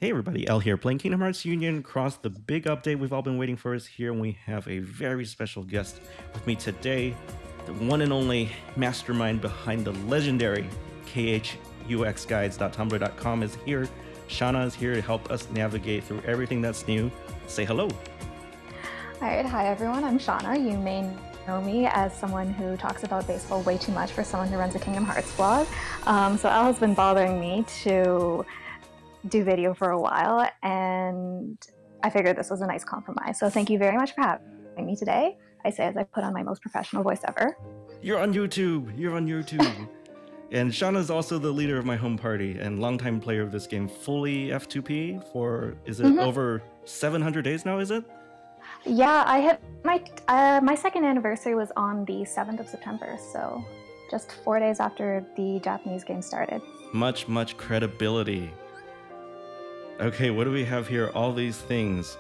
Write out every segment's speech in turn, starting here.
Hey everybody, L here, playing Kingdom Hearts Union Cross. The big update we've all been waiting for is here, and we have a very special guest with me today. The one and only mastermind behind the legendary khux-guides.tumblr.com is here. Shanna is here to help us navigate through everything that's new. Say hello. Alright, hi everyone, I'm Shanna. You may know me as someone who talks about baseball way too much for someone who runs a Kingdom Hearts blog. So Al has been bothering me to do video for a while, and I figured this was a nice compromise. So thank you very much for having me today. I say as I put on my most professional voice ever. You're on YouTube! You're on YouTube! And Shanna's also the leader of my home party and longtime player of this game, fully F2P for, is it over 700 days now, is it? Yeah, I hit my second anniversary was on the 7th of September, so just 4 days after the Japanese game started. Much credibility. Okay, what do we have here? All these things.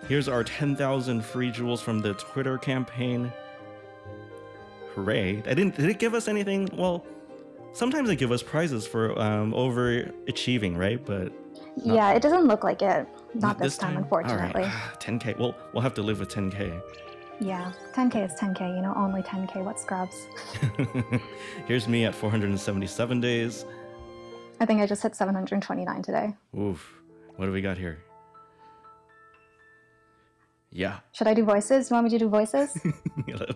Here's our 10,000 free jewels from the Twitter campaign. Hooray. Did it give us anything? Well, sometimes they give us prizes for overachieving, right? But yeah, it doesn't look like it. Not this time, unfortunately. All right. 10K. Well, we'll have to live with 10K. Yeah, 10K is 10K, you know, only 10K, what scrubs. Here's me at 477 days. I think I just hit 729 today. Oof. What do we got here? Yeah. Should I do voices? You want me to do voices?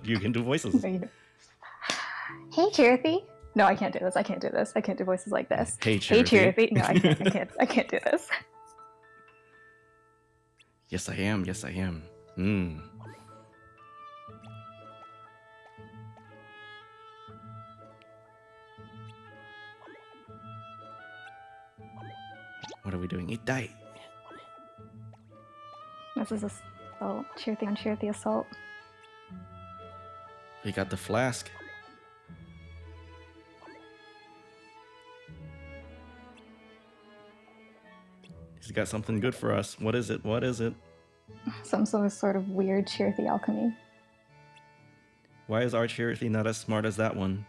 You can do voices. Hey, Chirithy. No, I can't do this. I can't do this. I can't do voices like this. Hey, Chirithy. Hey, Chirithy. No, I can't. I can't do this. Yes, I am. Yes, I am. What are we doing? Itai. This is assault. Chirithy on Chirithy assault. We got the flask. He's got something good for us. What is it? What is it? Some sort of weird Chirithy alchemy. Why is our Chirithy not as smart as that one?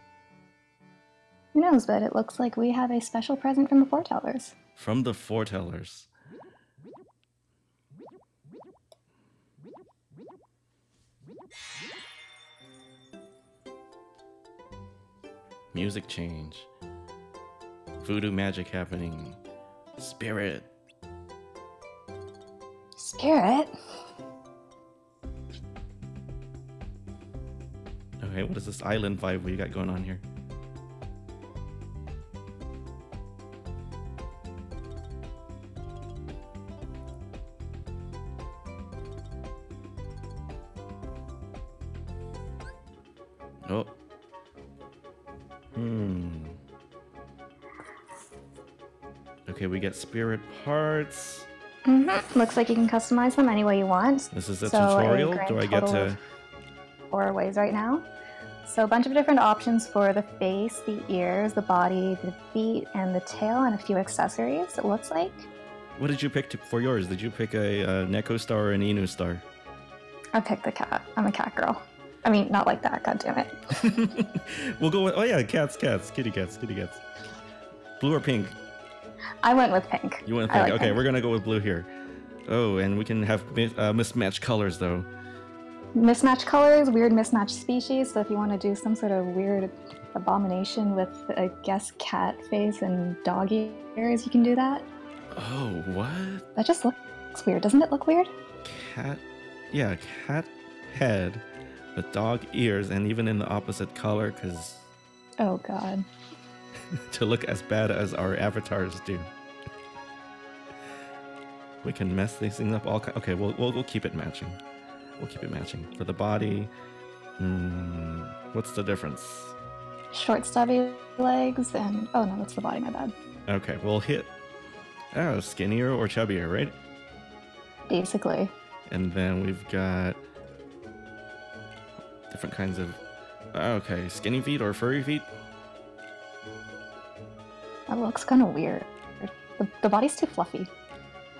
Who knows, but it looks like we have a special present from the foretellers. From the foretellers. Music change. Voodoo magic happening. Spirit. Spirit? Okay, what is this island vibe we got going on here? Oh. Okay, we get spirit parts. Looks like you can customize them any way you want. This is a tutorial? Do I get to... 4 ways right now. So a bunch of different options for the face, the ears, the body, the feet, and the tail, and a few accessories, it looks like. What did you pick for yours? Did you pick a Neko star or an Inu star? I picked the cat. I'm a cat girl. I mean, not like that, god damn it. We'll go with, oh yeah, cats, kitty cats. Blue or pink? I went with pink. You went with pink? Like okay, pink. We're gonna go with blue here. Oh, and we can have mismatched colors though. Mismatched colors, weird mismatched species, so if you want to do some sort of weird abomination with, I guess, cat face and dog ears, you can do that. Oh, what? That just looks weird. Doesn't it look weird? Cat, yeah, cat head with dog ears, and even in the opposite color, because... Oh, God. to look as bad as our avatars do. We can mess these things up all... Okay, we'll keep it matching. We'll keep it matching. For the body... what's the difference? Short, stubby legs, and... Oh, no, that's the body, my bad. Okay, we'll hit... Oh, skinnier or chubbier, right? Basically. And then we've got... different kinds of... Okay, skinny feet or furry feet? That looks kind of weird. The body's too fluffy.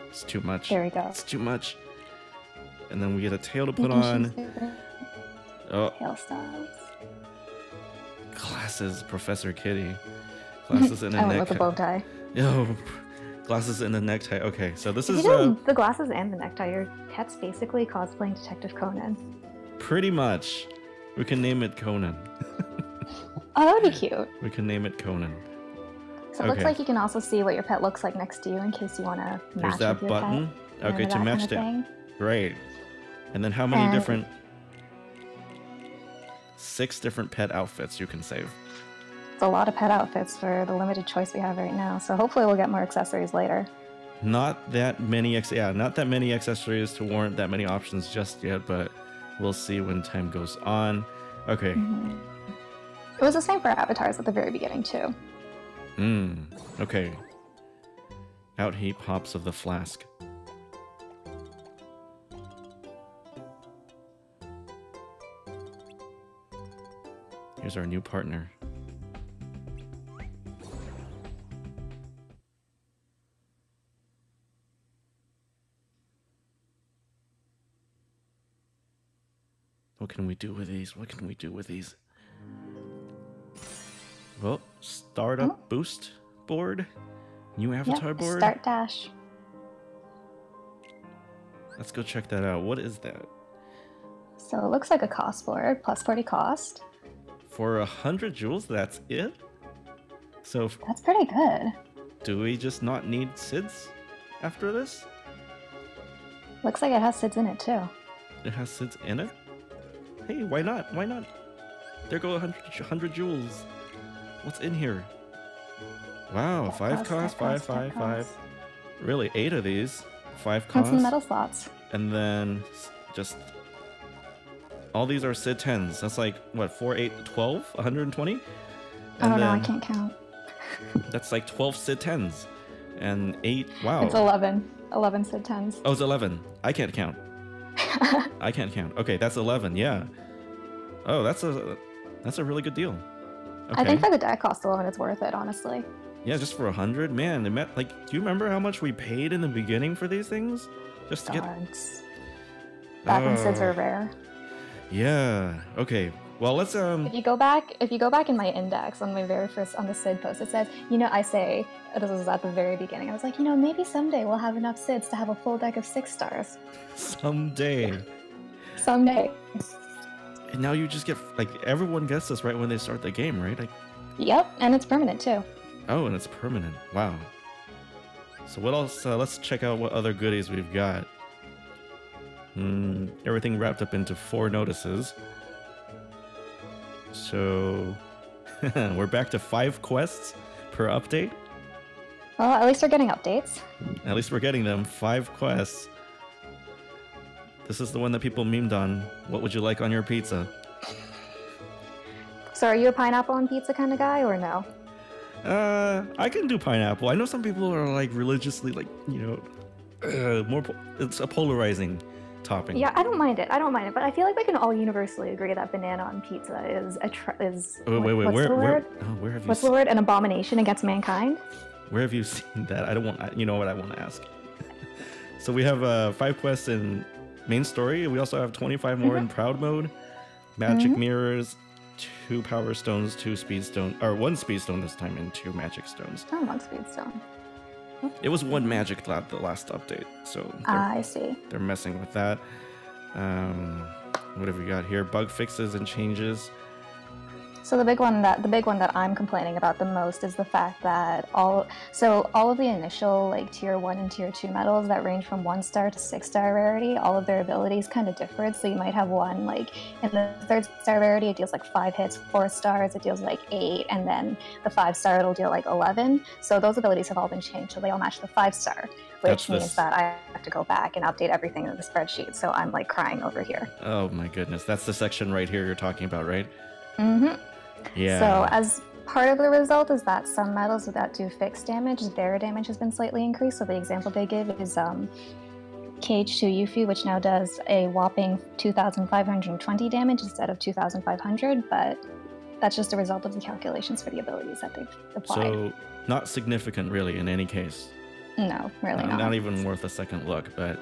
It's too much. There we go. It's too much. And then we get a tail to put on. Oh. Hairstyles. Glasses, Professor Kitty. Glasses and a I went necktie. with a bow tie. Yo, glasses and a necktie. Okay, so this If is you do the glasses and the necktie, your pet's basically cosplaying Detective Conan. pretty much. We can name it Conan. Oh, that would be cute. We can name it Conan. So it looks like you can also see what your pet looks like next to you in case you want to match There's that with your button. pet. Okay, to match that. Right. And then how many different... 6 different pet outfits you can save. It's a lot of pet outfits for the limited choice we have right now. So hopefully we'll get more accessories later. Not that many not that many accessories to warrant that many options just yet, but we'll see when time goes on. Okay. It was the same for avatars at the very beginning too. Okay. Out he pops of the flask. Here's our new partner. What can we do with these? What can we do with these? Well, startup boost board. New avatar board. Start dash. Let's go check that out. What is that? So it looks like a cost board, plus 40 cost. For 100 jewels, that's it? So that's pretty good. Do we just not need SIDS after this? Looks like it has SIDS in it too. It has SIDS in it? Hey, why not? Why not? There go 100 jewels. What's in here? Wow, 5 cost, 5. Really, 8 of these. 5 cost. And some metal slots. And then just... all these are SID 10s. That's like, what, 4, 8, 12? 120? I don't know, I can't count. That's like 12 SID 10s. And 8, wow. It's 11. 11 SID 10s. Oh, it's 11. I can't count. I can't count. Okay, that's 11, yeah. Oh, that's a really good deal. Okay. I think for the deck cost alone, it's worth it, honestly. Yeah, just for 100? Man, it meant, like, do you remember how much we paid in the beginning for these things? Just to get... Back when SIDs were rare. Yeah. Okay. Well, let's If you go back in my index on my very first on the SID post, it says, I say this was at the very beginning. I was like, maybe someday we'll have enough SIDs to have a full deck of 6 stars. Someday. Someday. And now you just get like everyone gets this right when they start the game, right? Like. Yep, and it's permanent too. Oh, and it's permanent. Wow. So what else? Let's check out what other goodies we've got. Everything wrapped up into 4 notices. So we're back to 5 quests per update. Well, at least we're getting updates. At least we're getting them. 5 quests. This is the one that people memed on. What would you like on your pizza? So are you a pineapple on pizza kind of guy or no? I can do pineapple. I know some people are like religiously like, it's a polarizing topping. Yeah, I don't mind it. But I feel like we can all universally agree that banana on pizza is wait. Where have you? What's the word? An abomination against mankind. Where have you seen that? I don't want. You know what I want to ask. So we have 5 quests in main story. We also have 25 more in proud mode. Magic mirrors, 2 power stones, 2 speed stone, or 1 speed stone this time, and 2 magic stones. Oh, 1 speed stone. It was 1 magic the last update, so I see. They're messing with that. What have we got here? Bug fixes and changes. So the big one that I'm complaining about the most is the fact that all of the initial like tier 1 and tier 2 medals that range from 1 star to 6 star rarity, all of their abilities kind of differed. So you might have one like in the 3rd star rarity it deals like 5 hits, 4 stars it deals like 8, and then the 5 star it'll deal like 11. So those abilities have all been changed, so they all match the 5 star, which means that I have to go back and update everything in the spreadsheet. So I'm like crying over here. Oh my goodness, that's the section right here you're talking about, right? Mm-hmm. Yeah. So as part of the result is that some medals that do fixed damage, their damage has been slightly increased. So the example they give is KH2 Yuffie, which now does a whopping 2,520 damage instead of 2,500, but that's just a result of the calculations for the abilities that they've applied. So not significant really in any case. No, really not. Not even worth a second look, but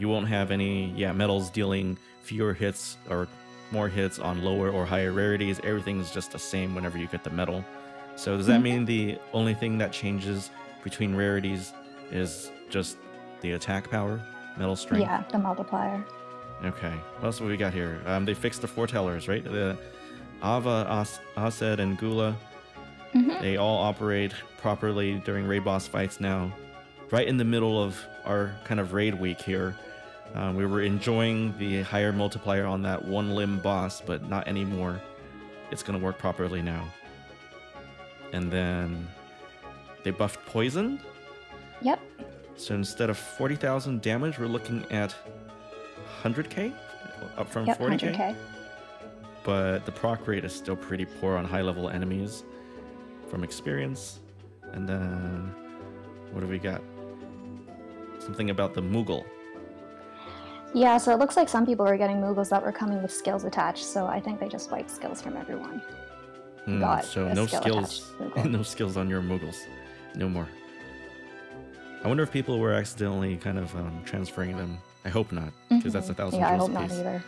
you won't have any medals dealing fewer hits or more hits on lower or higher rarities. Everything is just the same whenever you get the medal. So does that mean the only thing that changes between rarities is just the attack power, metal strength? Yeah, the multiplier. Okay. What else have we got here? They fixed the foretellers, right? The Ava, Ased, and Gula. They all operate properly during raid boss fights now. Right in the middle of our kind of raid week here. We were enjoying the higher multiplier on that one limb boss, but not anymore. It's going to work properly now. And then they buffed poison. Yep. So instead of 40,000 damage, we're looking at 100k? Up from 40k? 100k. But the proc rate is still pretty poor on high-level enemies from experience. And then, what do we got? Something about the Moogle. Yeah, so it looks like some people were getting Moogles that were coming with skills attached, so I think they just wiped skills from everyone. So no skills, no skills on your Moogles. No more. I wonder if people were accidentally kind of transferring them. I hope not, because that's 1,000 Yeah, I jewels hope not either.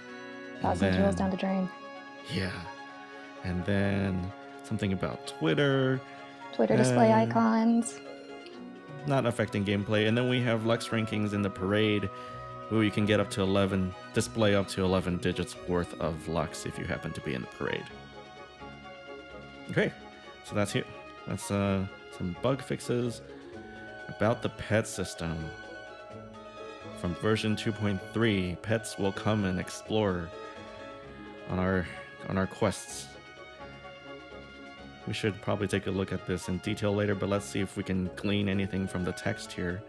1,000 jewels down the drain. Yeah. And then something about Twitter. Twitter display icons. Not affecting gameplay. And then we have Lux rankings in the parade. Ooh, you can get up to 11, display up to 11 digits worth of Lux if you happen to be in the parade. Okay, so that's here. That's some bug fixes about the pet system. From version 2.3, pets will come and explore on our quests. We should probably take a look at this in detail later, but let's see if we can glean anything from the text here.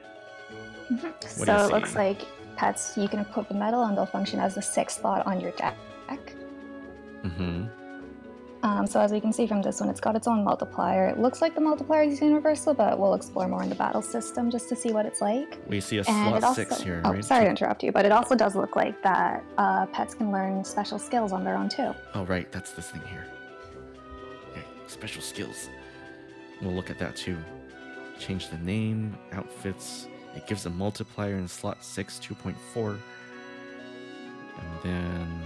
So it looks like pets, you can equip the medal and they'll function as the 6th slot on your deck. So as we can see from this one, it's got its own multiplier. It looks like the multiplier is universal, but we'll explore more in the battle system just to see what it's like. We see a slot 6 here, right? Sorry to interrupt you, but it also does look like that pets can learn special skills on their own too. Oh, right. That's this thing here. Okay, special skills. We'll look at that too. Change the name, outfits. It gives a multiplier in slot 6, 2.4. And then...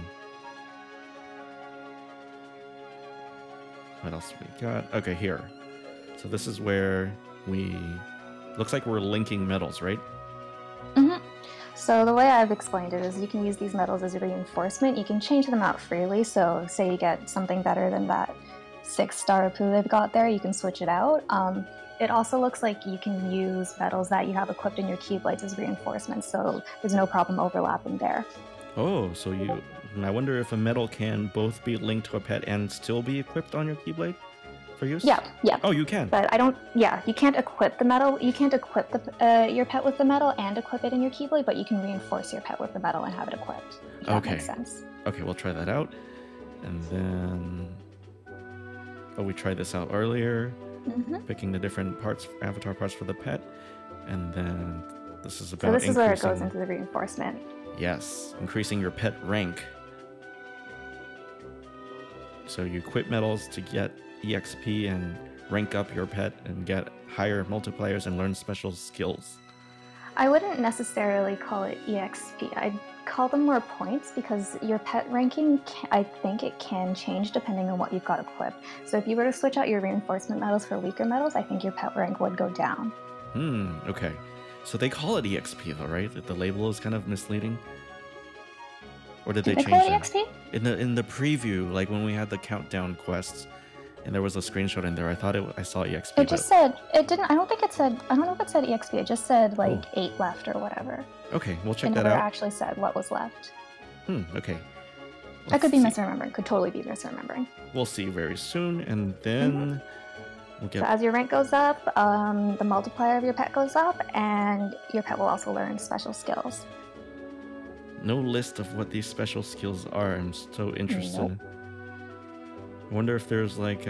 what else we got? Okay, here. So this is where we... looks like we're linking medals, right? So the way I've explained it is you can use these medals as a reinforcement. You can change them out freely. So say you get something better than that 6-star poo they've got there, you can switch it out. It also looks like you can use medals that you have equipped in your Keyblades as reinforcements, so there's no problem overlapping there. Oh, so you... I wonder if a medal can both be linked to a pet and still be equipped on your Keyblade for use? Yeah. Oh, you can? But I don't... Yeah, you can't equip the medal. You can't equip your pet with the medal and equip it in your Keyblade, but you can reinforce your pet with the medal and have it equipped. If that makes sense. Okay, we'll try that out. And then... oh, we tried this out earlier. Picking the different parts, avatar parts for the pet. And then this is about so this is where it goes into the reinforcement. Yes, increasing your pet rank. So you equip medals to get EXP and rank up your pet and get higher multipliers and learn special skills. I wouldn't necessarily call it EXP. I'd call them more points because your pet ranking, I think it can change depending on what you've got equipped. So if you were to switch out your reinforcement medals for weaker medals, I think your pet rank would go down. Okay. So they call it EXP though, right? The label is kind of misleading. Or did they change call it it? EXP? In the preview, like when we had the countdown quests, and there was a screenshot in there, I thought I saw EXP. It just said, it didn't, I don't think it said, I don't know if it said EXP, it just said like 8 left or whatever. Okay, we'll check that out. It never actually said what was left. Okay. I could be misremembering, could totally be misremembering. We'll see very soon, and then we'll get... So as your rank goes up, the multiplier of your pet goes up, and your pet will also learn special skills. No list of what these special skills are. I'm so interested. I wonder if there's like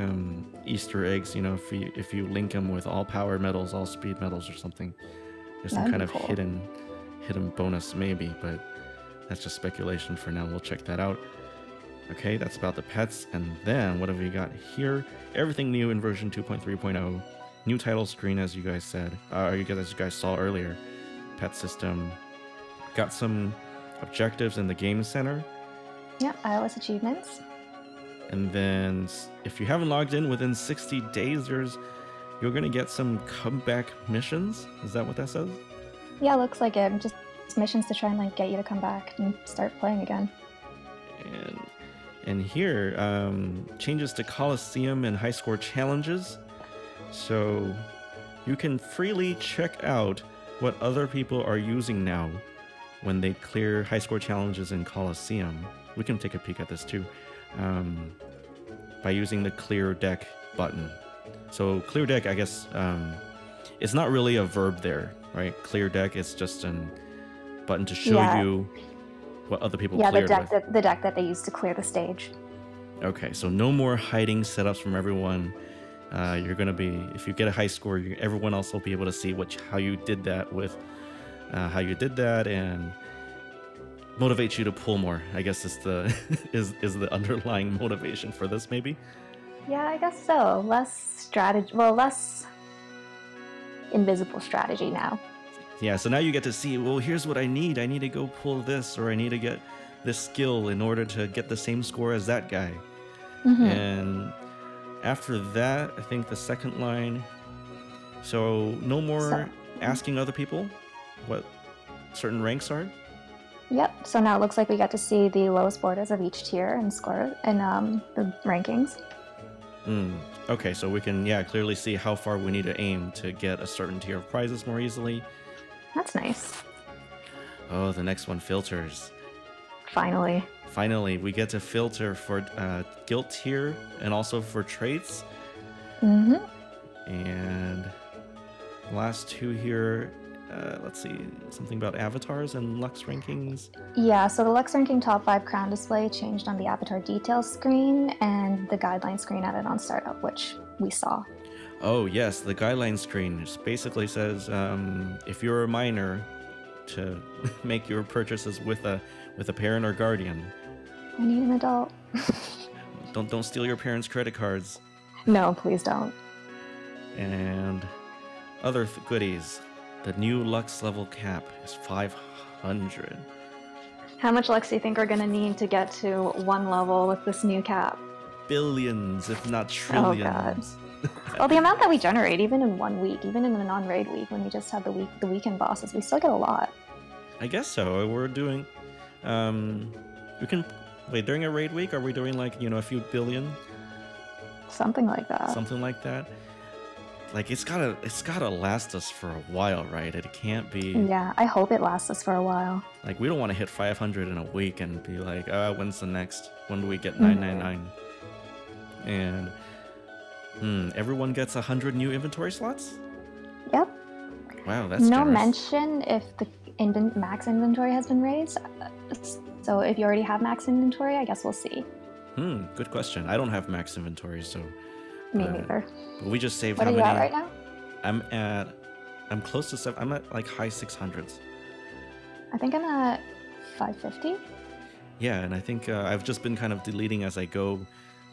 Easter eggs, you know, if you link them with all power medals, all speed medals or something. There's some kind of hidden bonus maybe, but that's just speculation for now. We'll check that out. Okay, that's about the pets. And then what have we got here? Everything new in version 2.3.0. New title screen, as you guys said, as you guys saw earlier. Pet system. Got some objectives in the game center. Yeah, iOS achievements. And then if you haven't logged in within 60 days, you're going to get some comeback missions. Is that what that says? Yeah, looks like it. Just missions to try and like get you to come back and start playing again. And here, changes to Coliseum and high score challenges. So you can freely check out what other people are using now when they clear high score challenges in Coliseum. We can take a peek at this too, by using the clear deck button. So clear deck, I guess, it's not really a verb there, right? Clear deck is just a button to show you what other people cleared with. The deck that they use to clear the stage. Okay, so no more hiding setups from everyone. You're gonna be, if you get a high score, everyone else will be able to see how you did that and motivate you to pull more. I guess is the is the underlying motivation for this, maybe. Yeah, I guess so. Less strategy. Well, less invisible strategy now. Yeah, so now you get to see, well, here's what I need. I need to go pull this, or I need to get this skill in order to get the same score as that guy. Mm-hmm. And after that, I think the second line, so no more asking other people what certain ranks are. Yep, so now it looks like we got to see the lowest borders of each tier and score and the rankings. Okay, so we can, clearly see how far we need to aim to get a certain tier of prizes more easily. That's nice. Oh, the next one, filters. Finally. Finally, we get to filter for guild tier and also for traits. Mm-hmm. And last two here, let's see, something about avatars and Lux rankings. Yeah, so the Lux ranking top 5 crown display changed on the avatar details screen and the guideline screen added on startup, which we saw. Oh yes, the guideline screen just basically says if you're a minor, to make your purchases with a parent or guardian. I need an adult. Don't steal your parents' credit cards. No, please don't. And other goodies. The new Lux level cap is 500. How much Lux do you think we're going to need to get to 1 level with this new cap? Billions, if not trillions. Oh, God. Well, the amount that we generate, even in 1 week, even in a non-raid week, when we just have the weekend bosses, we still get a lot. I guess so. We're doing... we can... Wait, during a raid week, are we doing like, a few billion? Something like that. Something like that. Like, it's gotta last us for a while, right? It can't be... Yeah, I hope it lasts us for a while. Like, we don't want to hit 500 in a week and be like, when's the next? When do we get 999? And... everyone gets 100 new inventory slots? Yep. Wow, that's no generous. mention if the max inventory has been raised. So if you already have max inventory, I guess we'll see. Good question. I don't have max inventory, so... Me neither. But we just saved what how are many... you at right now? I'm close to 7... I'm at like high 600s. I think I'm at 550. Yeah, and I think I've just been kind of deleting as I go.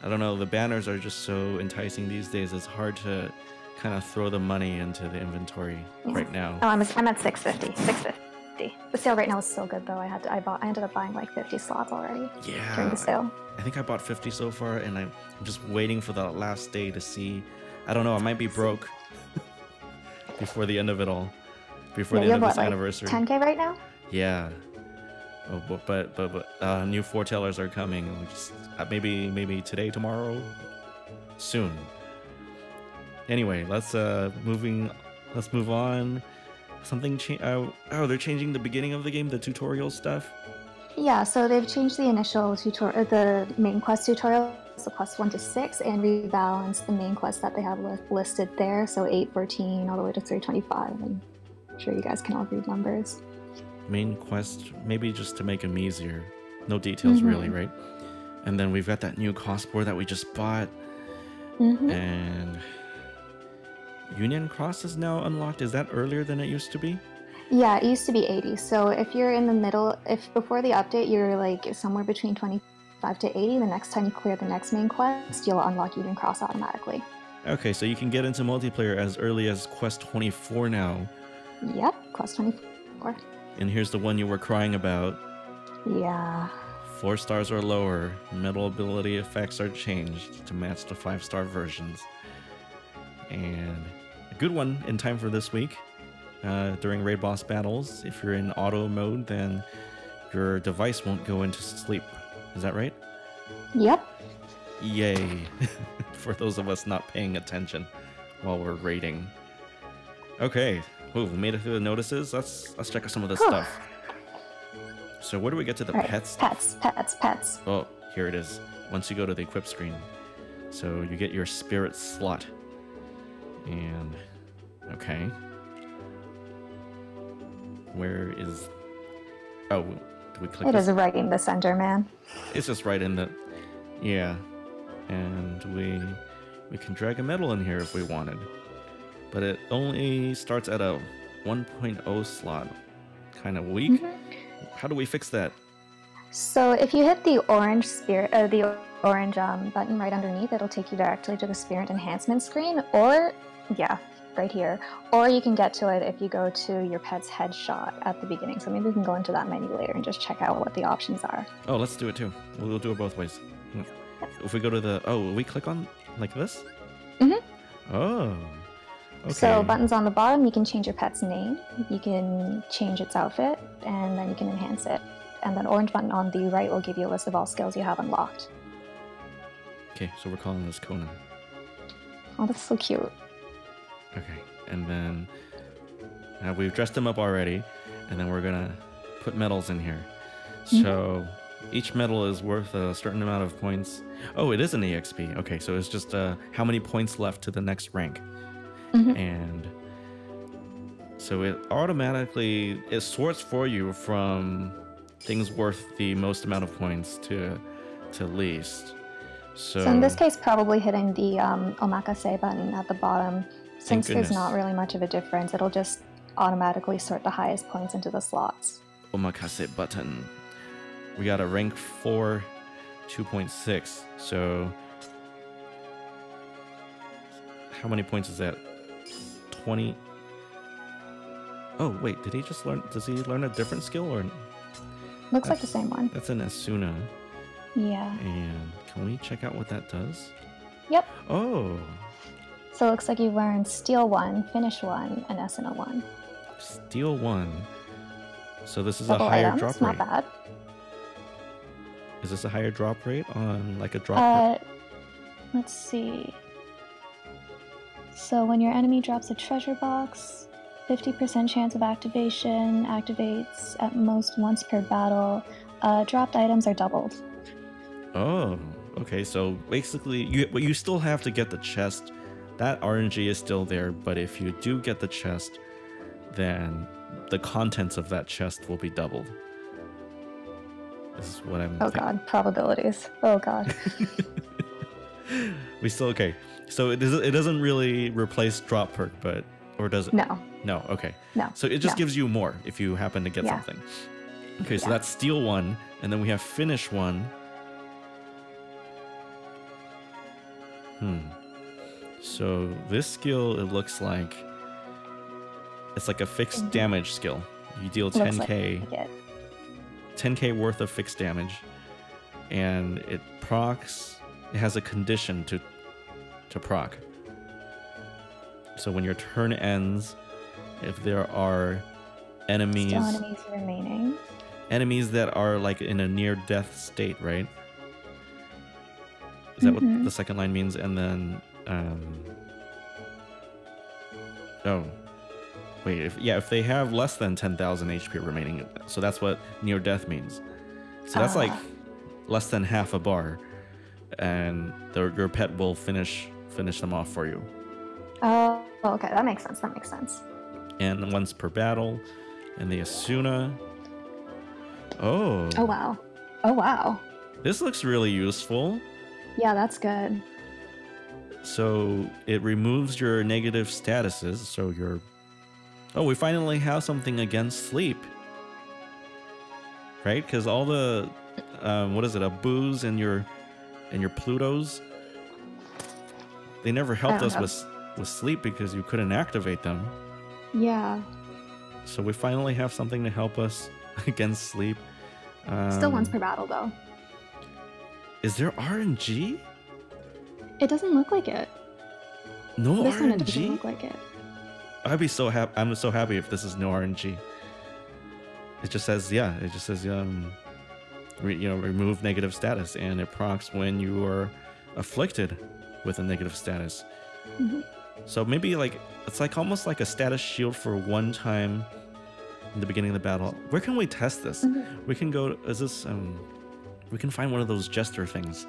I don't know, the banners are just so enticing these days. It's hard to kind of throw the money into the inventory right now. Oh, I'm at 650. 650. The sale right now is so good though. I ended up buying like 50 slots already. Yeah. During the sale. I think I bought 50 so far, and I'm just waiting for the last day to see. I don't know. I might be broke before the end of it all. Before the end of this anniversary. 10K right now? Yeah. Oh, but new foretellers are coming. Just, maybe today, tomorrow, soon. Anyway, let's move on. They're changing the beginning of the game, the tutorial stuff. Yeah, so they've changed the initial tutorial, the main quest tutorial, so quest 1 to 6, and rebalanced the main quest that they have listed there. So 814 all the way to 325. I'm sure you guys can all read numbers. Main quest, maybe just to make them easier. No details really, right? And then we've got that new cost board that we just bought. And Union Cross is now unlocked. Is that earlier than it used to be? Yeah, it used to be 80. So if you're in the middle, if before the update you're like somewhere between 25 to 80, the next time you clear the next main quest, you'll unlock Union Cross automatically. Okay, so you can get into multiplayer as early as quest 24 now. Yep, quest 24. And here's the one you were crying about. Yeah. 4 stars or lower, medal ability effects are changed to match the 5-star versions. And a good one in time for this week. During raid boss battles, if you're in auto mode, then your device won't go into sleep. Is that right? Yep. Yay. For those of us not paying attention while we're raiding. Okay. Ooh, we made it through the notices. Let's check out some of this stuff. So where do we get to the pets? Pets. Oh, here it is. Once you go to the equip screen. So you get your spirit slot. And okay. Where is... Oh, do we click It is right in the center, man. It's just right in the... Yeah. And we can drag a medal in here if we wanted. But it only starts at a 1.0 slot. Kind of weak. How do we fix that? So if you hit the orange spirit, the orange button right underneath, it'll take you directly to the spirit enhancement screen, or yeah, right here. Or you can get to it if you go to your pet's headshot at the beginning. So maybe we can go into that menu later and just check out what the options are. Oh, let's do it too. We'll do it both ways. If we go to the... Oh, we click on like this? Oh. Okay. So buttons on the bottom, you can change your pet's name, you can change its outfit, and then you can enhance it. And then orange button on the right will give you a list of all skills you have unlocked. Okay, so we're calling this Conan. Oh, that's so cute. Okay, and then we've dressed him up already, and then we're gonna put medals in here. So each medal is worth a certain amount of points. Oh, it is an EXP. Okay, so it's just how many points left to the next rank. And so it automatically sorts for you from things worth the most amount of points to least. So in this case, probably hitting the omakase button at the bottom, since there's not really much of a difference, it'll just automatically sort the highest points into the slots. Omakase button. We got a rank 4, 2.6. So how many points is that? 20. Oh wait, did he just learn? Does he learn a different skill or? Looks like the same one. That's an Asuna. Yeah. And can we check out what that does? Yep. Oh. So it looks like you've learned Steel 1, Finish 1, and Asuna 1. Steel 1. So this is Double a higher items, drop not rate. bad. Is this a higher drop rate on like a drop? Let's see. So when your enemy drops a treasure box, 50% chance of activation, activates at most once per battle. Dropped items are doubled. Oh, okay. So basically, you still have to get the chest. That RNG is still there, but if you do get the chest, then the contents of that chest will be doubled. This is what I'm thinking. God, probabilities. Oh God. We still okay. So it doesn't really replace drop perk, but or does it? No. No. Okay. No. So it just gives you more if you happen to get something. Okay, so that's Steel 1, and then we have Finish 1. So this skill, it looks like it's like a fixed damage skill. You deal 10k, 10k worth of fixed damage, and it procs. It has a condition to proc. So when your turn ends, if there are enemies, still enemies remaining, enemies that are like in a near-death state, right? Is that what the second line means? And then, oh, wait, if they have less than 10,000 HP remaining, so that's what near-death means. So that's like less than half a bar, and your pet will finish them off for you. Oh, okay, that makes sense. That makes sense. And once per battle, and the Asuna. Oh. Oh wow. Oh wow. This looks really useful. Yeah, that's good. So it removes your negative statuses. So your... Oh, we finally have something against sleep. Right? Because all the... what is it? Abus and your Plutos, they never helped us with sleep because you couldn't activate them. Yeah. So we finally have something to help us against sleep. Still once per battle, though. Is there RNG? It doesn't look like it. No This one, it RNG? doesn't look like it. I'd be so happy. I'm so happy if this is no RNG. It just says, yeah, it just says, remove negative status, and it procs when you are afflicted with a negative status. Mm-hmm. So maybe like, it's like almost like a status shield for one time in the beginning of the battle. Where can we test this? Mm-hmm. We can go, we can find one of those jester things.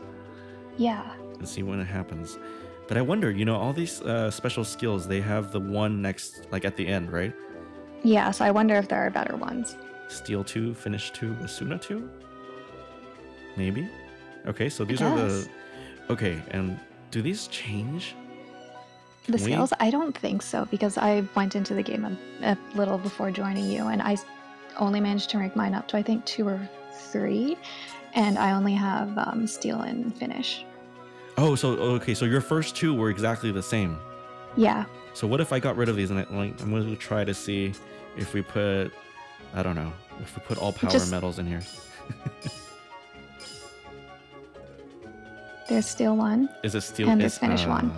Yeah. And see when it happens. But I wonder, all these special skills, they have the one next, like at the end, right? Yeah, so I wonder if there are better ones. Steel 2, Finish 2, Asuna 2? Maybe? Okay, so these I are guess. the... Okay, and do these change? The Can we- skills? I don't think so, because I went into the game a little before joining you, and I only managed to rank mine up to, I think, 2 or 3, and I only have steel and finish. Oh, so okay, so your first 2 were exactly the same. Yeah. So what if I got rid of these and I'm going to try to see if we put, I don't know, if we put all power medals in here. There's steel 1. Is it steel? And there's finish 1.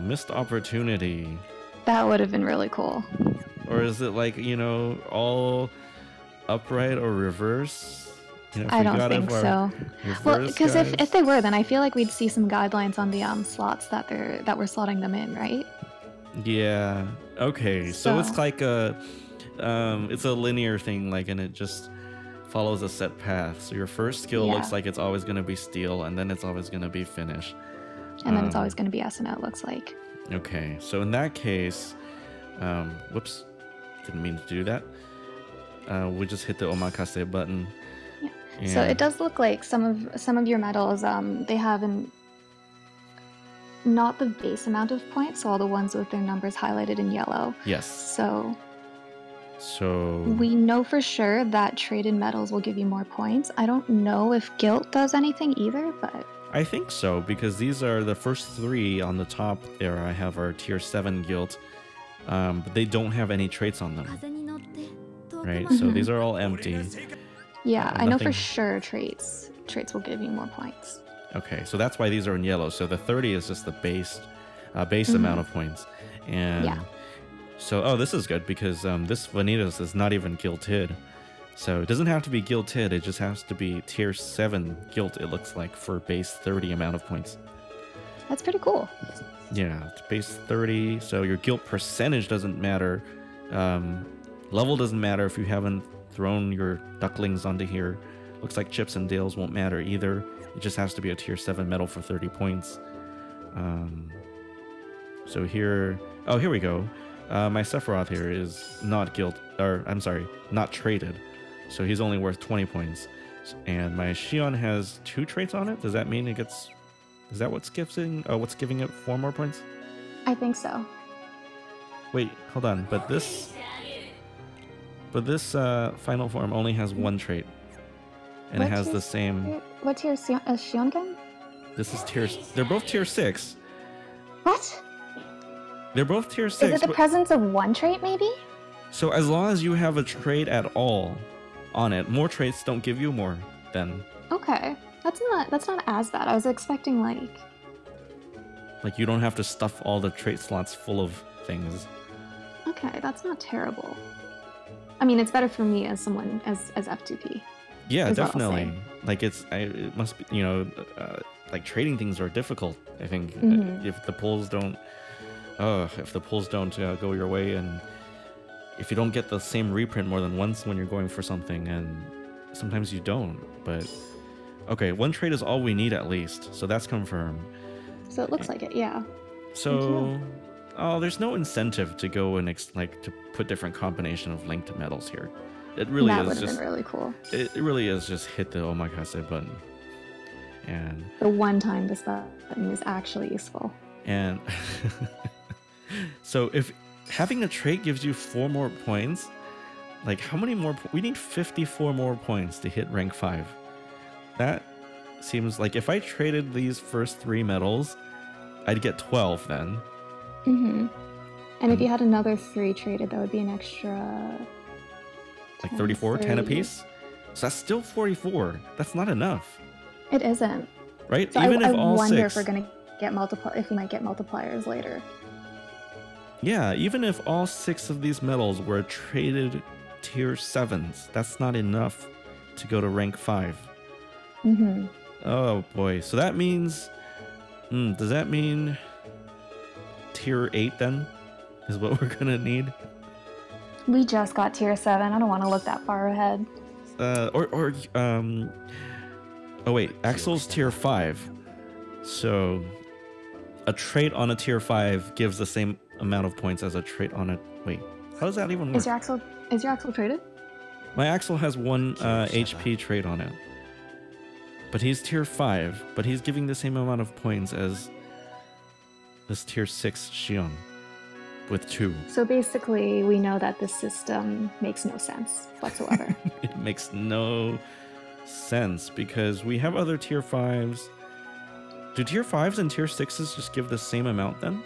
Missed opportunity. That would have been really cool. Or is it like, all upright or reverse? If I we don't got think our so. Well, reverse because if guys- they were, then I feel like we'd see some guidelines on the slots that we're slotting them in, right? Yeah. Okay. So it's So- like it's a linear thing, like, and it just follows a set path. So your first skill Yeah. looks like it's always going to be steel, and then it's always going to be finish. And then it's always going to be S&O, it looks like. Okay. So in that case, whoops, didn't mean to do that. We just hit the omakase button. Yeah. So it does look like some of your medals, they have not the base amount of points, so all the ones with their numbers highlighted in yellow. Yes. So So we know for sure that traded medals will give you more points. I don't know if guilt does anything either, but I think so, because these are the first 3 on the top there. I have our tier 7 guild, but they don't have any traits on them, right? So these are all empty. yeah, I know for Nothing- sure traits will give you more points. Okay, so that's why these are in yellow. So the 30 is just the base amount of points. And Yeah. so, this is good because this Vanitas is not even guilted. So it doesn't have to be guilted, it just has to be tier 7 guilt, it looks like, for base 30 amount of points. That's pretty cool. Yeah, it's base 30, so your guilt percentage doesn't matter. Level doesn't matter if you haven't thrown your ducklings onto here. Looks like chips and dales won't matter either. It just has to be a tier 7 medal for 30 points. So here... Oh, here we go. My Sephiroth here is not not traded. So he's only worth 20 points. And my Shion has 2 traits on it. Does that mean it gets... Is that what's giving it 4 more points? I think so. Wait, hold on. But this final form only has 1 trait. And it What has tier- the same... What tier is Shiongen? This is tier... They're both tier 6. What? They're both tier 6. Is it the but- presence of one trait, maybe? So as long as you have a trait at all on it, more traits don't give you more then. Okay, that's not as bad. I was expecting like You don't have to stuff all the trait slots full of things. okay, that's not terrible. I mean, it's better for me as someone as F2P. Yeah, is what I'll definitely. say. It must be, like trading things are difficult. I think Mhm. if the pulls don't go your way, and if you don't get the same reprint more than once when you're going for something, and sometimes you don't. But okay, 1 trade is all we need at least, so that's confirmed. So it looks like it, yeah. So, there's no incentive to go and to put different combination of linked medals here. It really That is would have just been really cool. it really is just hit the omakase button, and The one time this button is actually useful. so if having a trait gives you 4 more points, like how many more? We need 54 more points to hit rank 5. That seems like if I traded these first 3 medals, I'd get 12 then. Mm-hmm. And if you had another 3 traded, that would be an extra... Like 34, 10 30. apiece. So that's still 44. That's not enough. It isn't. Right? So Even I if all wonder six... if we're going to get if we might get multipliers later. Yeah, even if all 6 of these medals were traded tier 7s, that's not enough to go to rank 5. Mm-hmm. Oh boy. So that means... does that mean tier 8 then? Is what we're gonna need? We just got tier 7. I don't want to look that far ahead. Oh wait, Axel's tier 5. So a trait on a tier 5 gives the same amount of points as a trait on a... Wait, how does that even work? Is your Axel traded? My Axel has 1 HP trait on it. But he's tier 5, but he's giving the same amount of points as this tier 6 Xiong with 2. So basically, we know that this system makes no sense whatsoever. It makes no sense because we have other tier 5s. Do tier 5s and tier 6s just give the same amount then?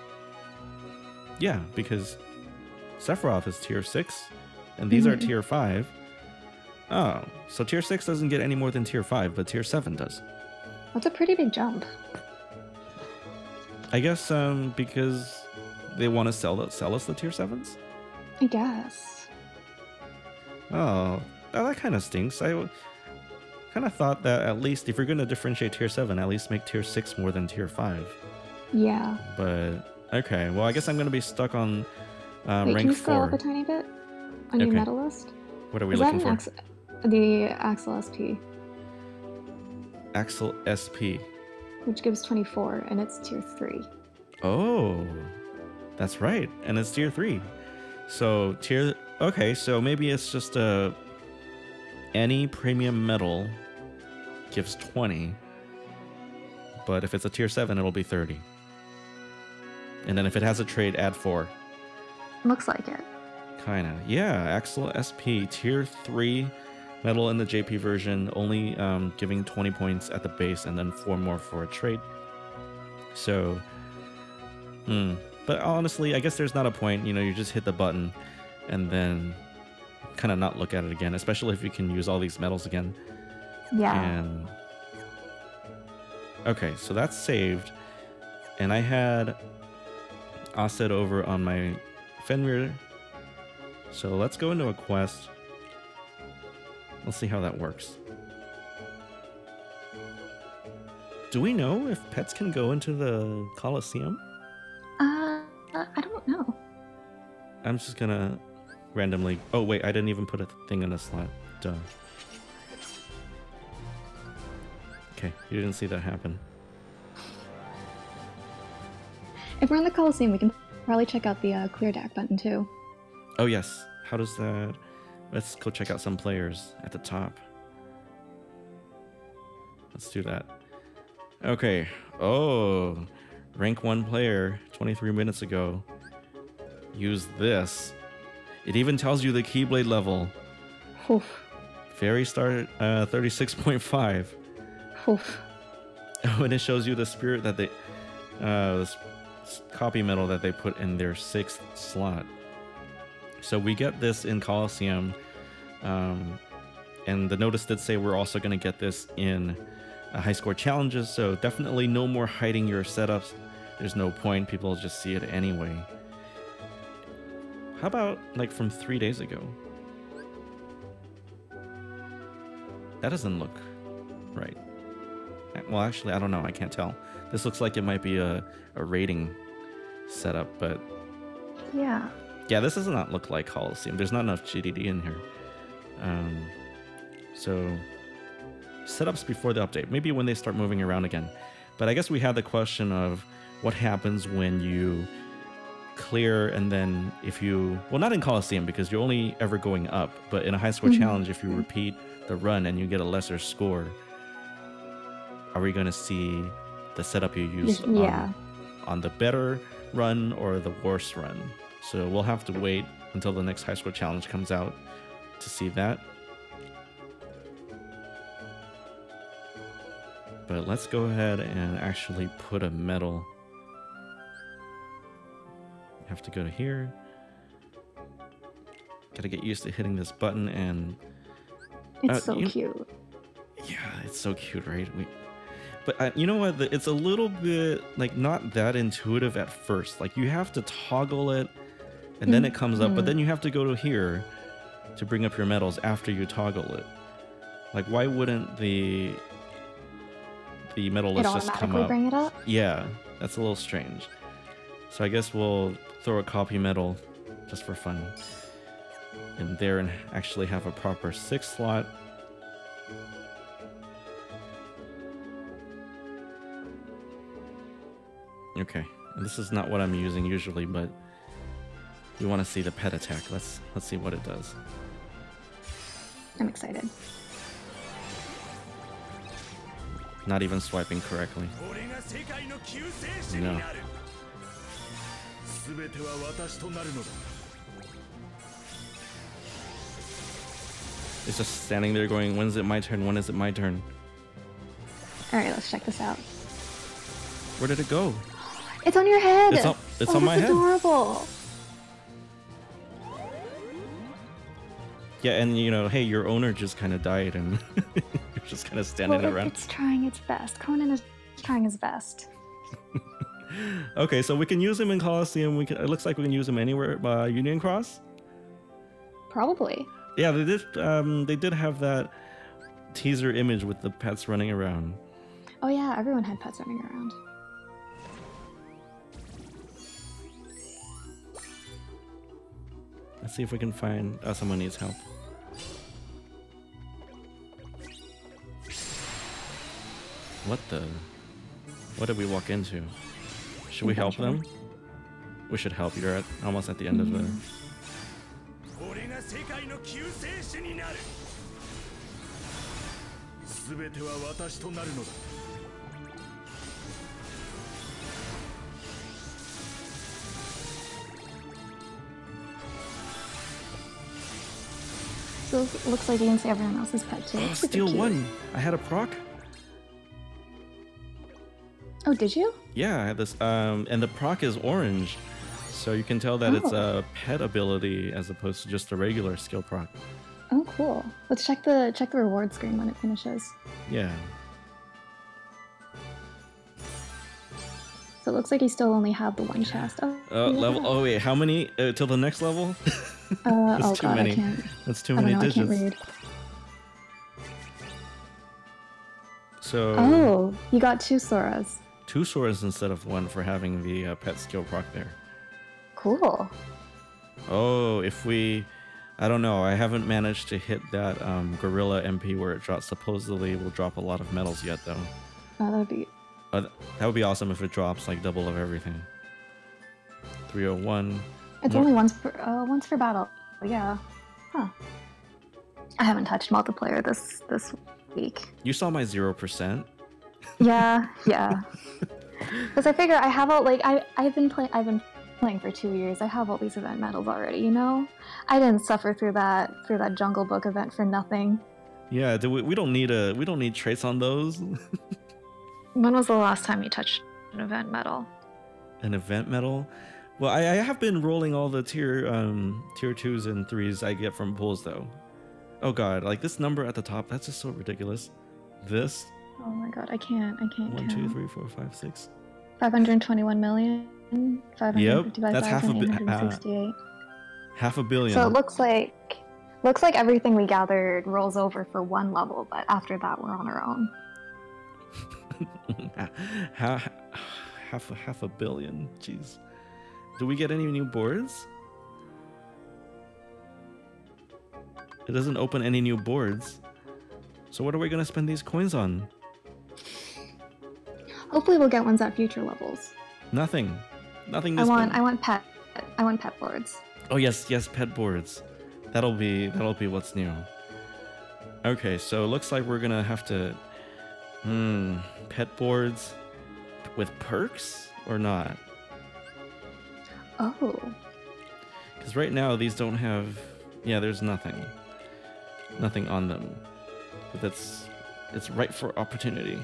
Yeah, because Sephiroth is tier 6 and these are tier 5. Oh, so tier 6 doesn't get any more than tier 5, but tier 7 does. That's a pretty big jump. I guess because they want to sell us the tier 7s? I guess. Oh, that kind of stinks. I kind of thought that at least if you're going to differentiate tier 7, at least make tier 6 more than tier 5. Yeah. But, okay. Well, I guess I'm going to be stuck on Wait, rank 4. can you scroll up a tiny bit on your medal list? What are we looking for? The Axel SP. Axel SP. Which gives 24, and it's tier 3. Oh, that's right. And it's tier 3. So tier... Okay, so maybe it's just any premium medal gives 20. But if it's a tier 7, it'll be 30. And then if it has a trade, add 4. Looks like it. Kinda. Yeah, Axel SP, tier 3 medal in the JP version, only giving 20 points at the base and then 4 more for a trade. So, but honestly, I guess there's not a point. You know, you just hit the button and then kind of not look at it again, especially if you can use all these medals again. Yeah. And okay, so that's saved. And I had Aset over on my Fenrir. So let's go into a quest. Let's see how that works. Do we know if pets can go into the Colosseum? I don't know. I'm just gonna randomly... Oh, wait, I didn't even put a thing in a slot. Duh. Okay, you didn't see that happen. If we're in the Colosseum, we can probably check out the clear deck button too. Oh, yes. How does that... Let's go check out some players at the top. Let's do that. Okay. Oh, rank 1 player 23 minutes ago. Use this. It even tells you the Keyblade level. Oof. Fairy start 36.5. Oof. Oh, and it shows you the spirit that they... this copy medal that they put in their 6th slot. So we get this in Colosseum, and the notice did say we're also going to get this in high score challenges, so definitely no more hiding your setups. There's no point, people will just see it anyway. How about like from 3 days ago? That doesn't look right. Well, actually, I don't know, I can't tell. This looks like it might be a rating setup, but Yeah. yeah, this does not look like Colosseum. There's not enough GDD in here. So setups before the update, maybe when they start moving around again. But I guess we had the question of what happens when you clear and then if you, well, not in Colosseum because you're only ever going up, but in a high score challenge, if you repeat the run and you get a lesser score, are we going to see the setup you used on the better run or the worse run? So we'll have to wait until the next high score challenge comes out to see that. But let's go ahead and actually put a medal. Have to go to here. Gotta get used to hitting this button and It's so cute. Yeah, it's so cute, right? But you know what? It's a little bit like not that intuitive at first. Like you have to toggle it, and then it comes up. But then you have to go to here to bring up your medals after you toggle it. Like, why wouldn't the medal list just come up? Bring it up? Yeah, that's a little strange. So I guess we'll throw a copy medal just for fun in there and actually have a proper 6 slot. Okay, and this is not what I'm using usually, but we want to see the pet attack. Let's see what it does. I'm excited. Not even swiping correctly. No. It's just standing there going, when is it my turn? When is it my turn? Alright, let's check this out. Where did it go? It's on your head! It's on my head. Adorable! Yeah, and you know, hey, your owner just kind of died and you're just kind of standing around. It's trying its best. Conan is trying his best. Okay, so we can use him in Coliseum. It looks like we can use him anywhere. Union Cross? Probably. Yeah, they did have that teaser image with the pets running around. Oh yeah, everyone had pets running around. Let's see if we can find... Oh, someone needs help. What the... What did we walk into? Should we help them? We should help. You're almost at the end of the... So it looks like you can see everyone else's pet too. Oh, Steel 1! I had a proc. Oh, did you? Yeah, I had this, and the proc is orange, so you can tell that it's a pet ability as opposed to just a regular skill proc. Oh, cool. Let's check the reward screen when it finishes. Yeah. So it looks like you still only have the one chest. Oh, level. Oh wait, how many till the next level? That's too many. I can't. That's too many digits. I can't read. So. Oh, you got 2 Soras. 2 Soras instead of 1 for having the pet skill proc there. Cool. Oh, if we, I don't know. I haven't managed to hit that Gorilla MP where it drops. Supposedly will drop a lot of medals yet though. Oh, that'd be. That would be awesome if it drops like double of everything. 301. It's only once per battle. Yeah. Huh. I haven't touched multiplayer this week. You saw my 0%. Yeah. Because I figure I have all I've been playing for 2 years. I have all these event medals already. You know, I didn't suffer through that Jungle Book event for nothing. Yeah. We don't need traits on those. When was the last time you touched an event medal? An event medal? Well, I have been rolling all the tier 2s and 3s I get from pulls though. Oh god, like this number at the top, that's just so ridiculous. This. Oh my god, I can't 1, count. 2, 3, 4, 5, 6. 521 million. 555,868. That's half a billion. So it looks like everything we gathered rolls over for 1 level, but after that we're on our own. half a billion. Jeez. Do we get any new boards? It doesn't open any new boards. So what are we gonna spend these coins on? Hopefully we'll get ones at future levels. Nothing. Nothing. I want pet boards. Oh yes, pet boards. That'll be what's new. Okay, so it looks like we're gonna have to pet boards with perks or not? Oh. Because right now these don't have... Yeah, there's nothing on them. But it's right for opportunity.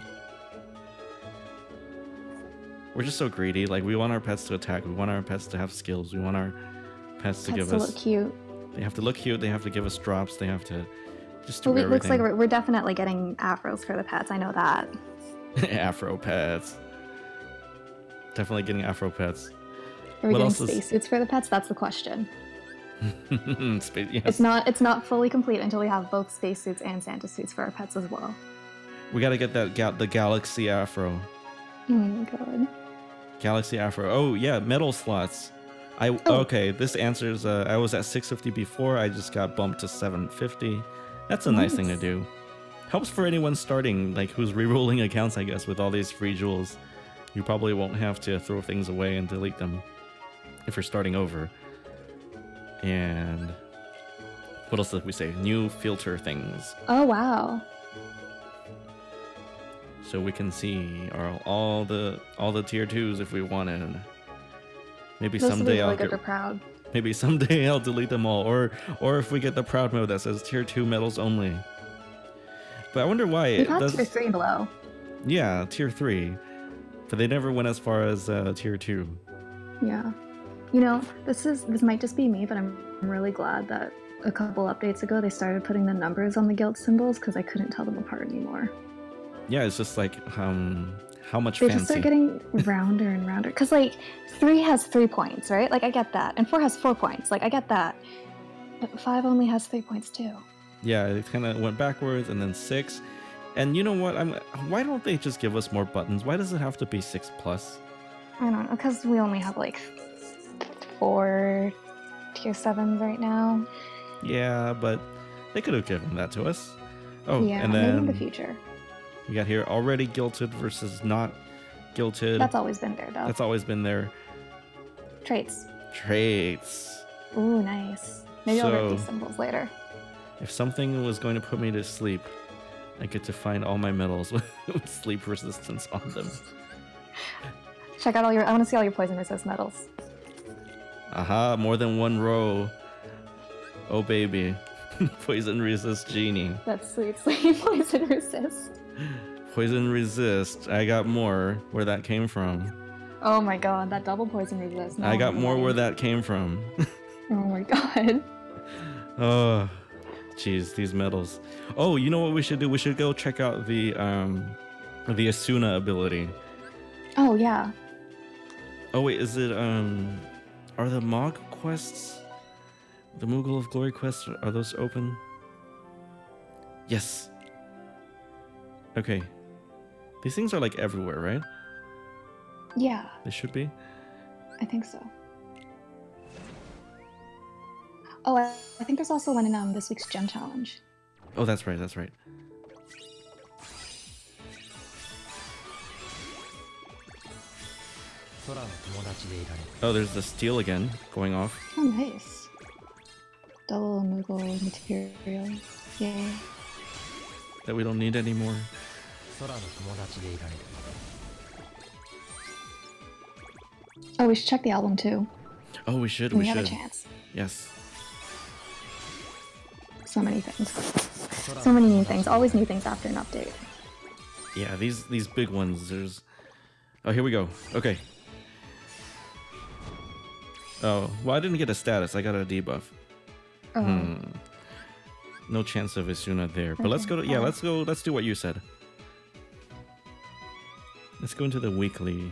We're just so greedy. Like, we want our pets to attack. We want our pets to have skills. We want our pets to give us... look cute. They have to look cute. They have to give us drops. They have to Just do Well, it looks like everything. we're definitely getting afros for the pets. I know that. Afro pets. Definitely getting Afro pets. Are we What getting else is- spacesuits for the pets? That's the question. Yes. It's not fully complete until we have both spacesuits and Santa suits for our pets as well. We gotta get that the Galaxy Afro. Oh my god. Galaxy Afro. Oh yeah, metal slots. Okay, this answers. I was at 650 before. I just got bumped to 750. That's a nice thing to do. Helps for anyone starting, like who's re-rolling accounts, I guess, with all these free jewels. You probably won't have to throw things away and delete them if you're starting over. And what else did we say? New filter things. Oh wow. So we can see all the tier 2s if we wanted. Maybe This will be someday really I'll good get. for Proud. Maybe someday I'll delete them all, or if we get the proud mode that says tier 2 medals only. But I wonder why We've it had does. tier 3 below. Yeah, tier 3, but they never went as far as tier 2. Yeah. You know, this might just be me, but I'm really glad that a couple updates ago they started putting the numbers on the guild symbols because I couldn't tell them apart anymore. Yeah, it's just like how much They fancy. just start getting rounder and rounder. Because, like, 3 has 3 points, right? Like, I get that. And 4 has 4 points. Like, I get that. But 5 only has 3 points, too. Yeah, it kind of went backwards, and then 6. And you know what? Why don't they just give us more buttons? Why does it have to be 6 plus? I don't know. Because we only have, like, 4 tier 7s right now. Yeah, but they could have given that to us. Oh, Yeah, and maybe then in the future. we got here already guilted versus not guilted. That's always been there, though. That's always been there. Traits. Traits. Ooh, nice. Maybe I'll write So- these symbols later. If something was going to put me to sleep, I get to find all my medals with sleep resistance on them. Check out I want to see all your poison resist medals. Aha, more than one row. Oh baby. Poison resist genie. That's sweet, sweet poison resist. Poison resist. I got more where that came from. Oh my god, that double poison resist. I got more where that. that came from. Oh my god. Oh, jeez, these medals. Oh, you know what we should do? We should go check out the Asuna ability. Oh yeah. Oh wait, is it are the Mog quests, the Moogle of Glory quests, are those open? Yes. Okay. These things are like everywhere, right? Yeah, They should be. I think so. Oh, I think there's also one in this week's gem challenge. Oh, that's right. That's right. Oh, there's the steel again going off. Oh, nice. Double Moogle material. Yay. That we don't need anymore. Oh, we should check the album too. Oh, we should. We We have should. a chance. Yes. So many things. So many new things. Always new things after an update. Yeah, these big ones. There's. Oh, here we go. Okay. Oh, well, I didn't get a status. I got a debuff. Oh. No chance of Asuna there. But let's go to, yeah, let's go. Let's do what you said. Let's go into the weekly.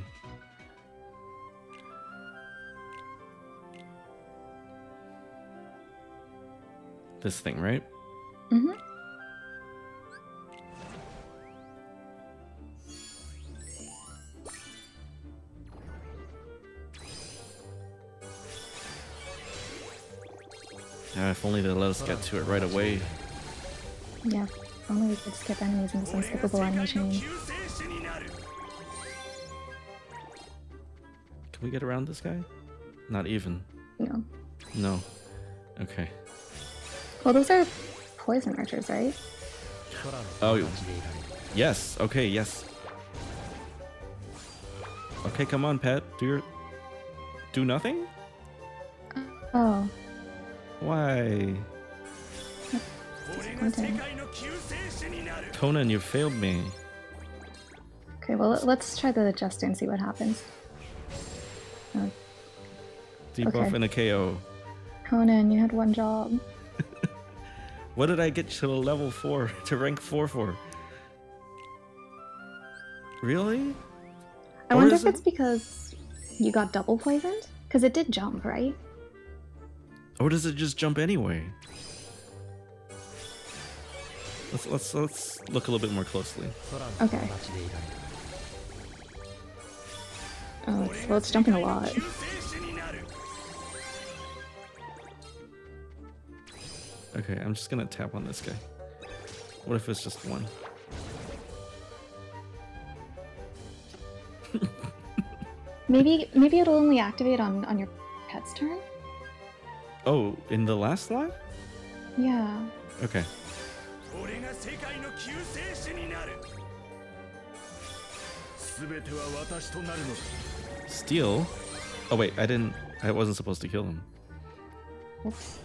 This thing, right? Mm-hmm. If only they let us get to it right away. Yeah. If only we could skip enemies in this unskippable animation. Can we get around this guy? Not even. No. No. Okay. Well, those are poison archers, right? Oh, yes. Okay, yes. Okay, come on, pet. Do nothing? Oh. Why? Disappointing. Conan, you failed me. Okay, well, let's try the Jester and see what happens. Debuff Okay. and a KO. Conan, you had one job. What did I get to level 4 to rank 4 for? Really? I wonder if it's because you got double poisoned? Because it did jump, right? Or does it just jump anyway? Let's look a little bit more closely. Okay. Oh, it's jumping a lot. Okay, I'm just gonna tap on this guy. What if it's just one? Maybe it'll only activate on your pet's turn? Oh, in the last slot? Yeah. Okay. Steal? Oh wait, I wasn't supposed to kill him. Oops.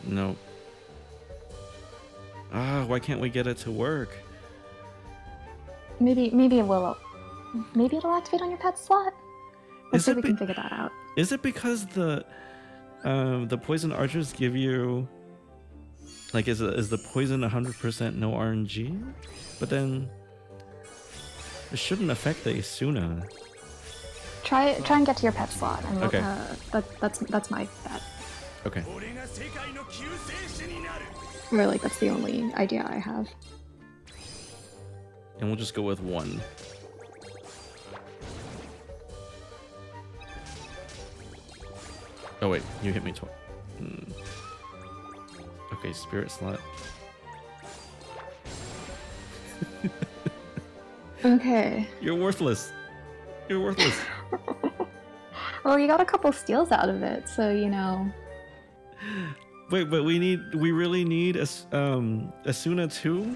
No. Ah, why can't we get it to work? Maybe it'll activate on your pet's slot. Let's see if we can figure that out. Is it because the poison archers give you, like, is the poison 100% no RNG? But then it shouldn't affect the Asuna. Try and get to your pet slot, and okay. That's my bet. Okay. Or like that's the only idea I have. And we'll just go with 1. Oh wait, you hit me twice. Okay, spirit slot. Okay. You're worthless. You're worthless. Well, you got a couple steals out of it, so you know. Wait, but we really need Asuna too?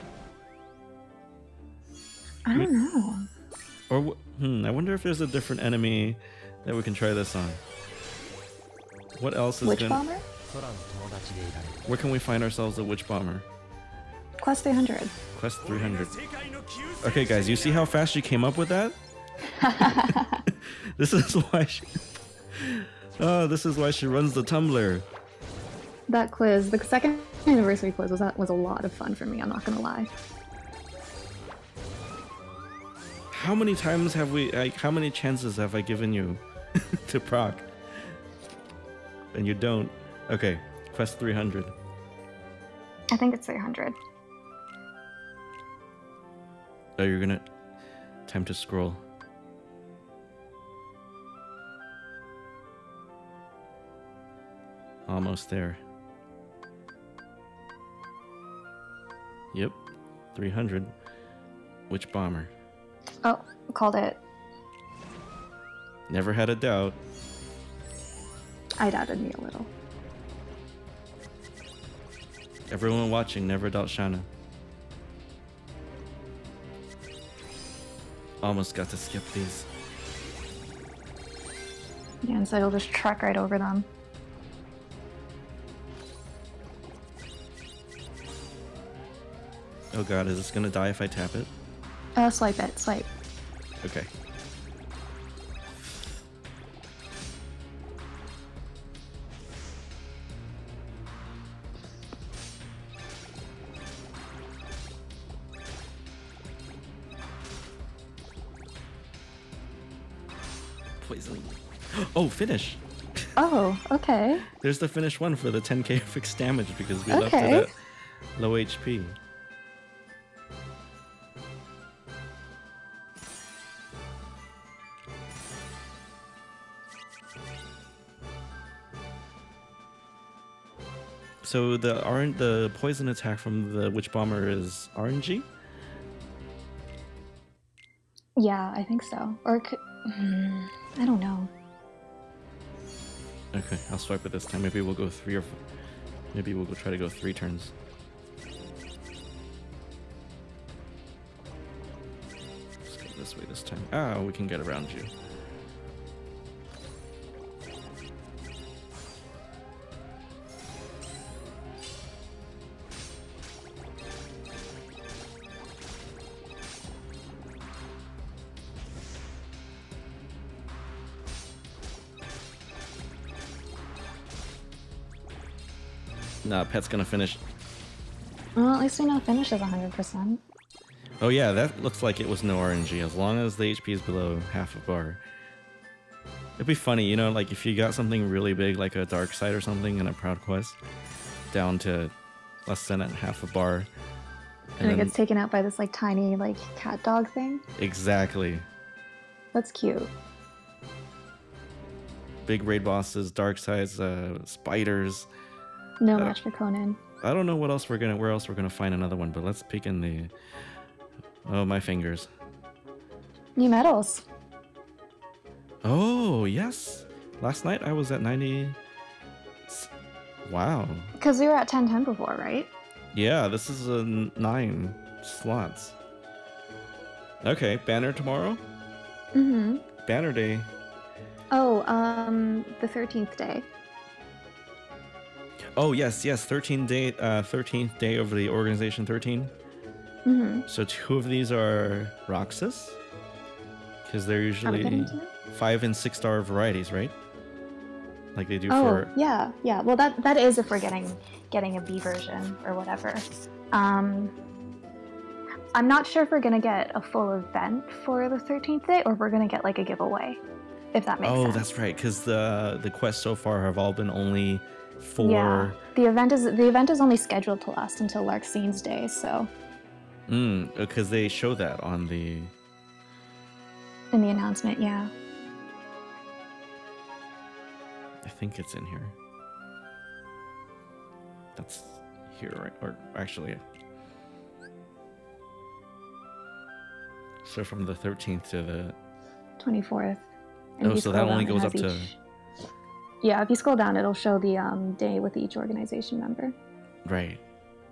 I don't know. Or I wonder if there's a different enemy that we can try this on. What else is Witch Bomber? Where can we find ourselves a Witch Bomber? Quest 300. Quest 300. Okay, guys, you see how fast she came up with that? This is why she... Oh, this is why she runs the Tumblr. That quiz, the second anniversary quiz, was a lot of fun for me, I'm not gonna lie. How many times have we, like, how many chances have I given you to proc? And you don't. Okay, quest 300. I think it's 300. Oh, you're gonna... Time to scroll. Almost there. Yep, 300. Witch Bomber. Oh, called it. Never had a doubt. I doubted me a little. Everyone watching, never doubt Shanna. Almost got to skip these. Yeah, and so you'll just trek right over them. Oh god, is this gonna die if I tap it? Swipe it, swipe. Okay. Poisoning. Oh, finish! Oh, okay. There's the finish one for the 10k fixed damage because we left it at low HP. So the poison attack from the Witch Bomber is RNG? Yeah, I think so. Or I don't know. Okay, I'll swipe it this time. Maybe we'll go 3 or 4. Maybe we'll try to go 3 turns. Let's go this way this time. Ah, we can get around you. Nah, Pet's gonna finish. Well, at least we know finish is 100%. Oh yeah, that looks like it was no RNG, as long as the HP is below half a bar. It'd be funny, you know, like if you got something really big, like a dark side or something in a Proud Quest, down to less than half a bar. And it gets taken out by this like tiny like cat dog thing. Exactly. That's cute. Big raid bosses, dark sides, spiders. No match for Conan. I don't know where else we're gonna find another one, but let's peek in the. Oh, my fingers. New medals. Oh yes. Last night I was at 90. Wow. Because we were at 1010 before, right? Yeah, this is a 9 slots. Okay, banner tomorrow? Mm-hmm. Banner day. Oh, the 13th day. Oh yes, 13th day of the organization 13. Mm-hmm. So 2 of these are Roxas, because they're usually 5 and 6 star varieties, right? Like they do for. Yeah. Well, that is if we're getting a B version or whatever. I'm not sure if we're gonna get a full event for the 13th day or if we're gonna get like a giveaway, if that makes sense. Oh, that's right, because the quests so far have all been only for. Yeah, the event is only scheduled to last until Larxine's day, so. Because they show that on the. In the announcement, yeah. I think it's in here. That's here, right? Or actually, so from the 13th to the 24th. Oh, so that only goes up to. Yeah, if you scroll down, it'll show the day with each organization member. Right.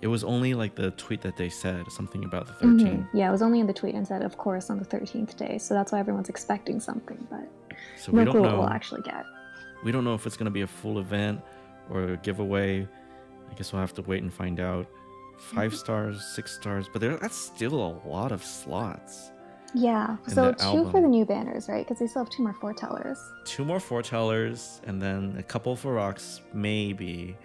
It was only like the tweet that they said something about the 13th. Mm-hmm. Yeah, it was only in the tweet and said, of course, on the 13th day. So that's why everyone's expecting something, but so no we don't clue know what we'll actually get. We don't know if it's going to be a full event or a giveaway. I guess we'll have to wait and find out. 5 stars, 6 stars, but that's still a lot of slots. Yeah, so 2 for the new banners, right? Because they still have 2 more foretellers. 2 more foretellers, and then a couple for rocks, maybe.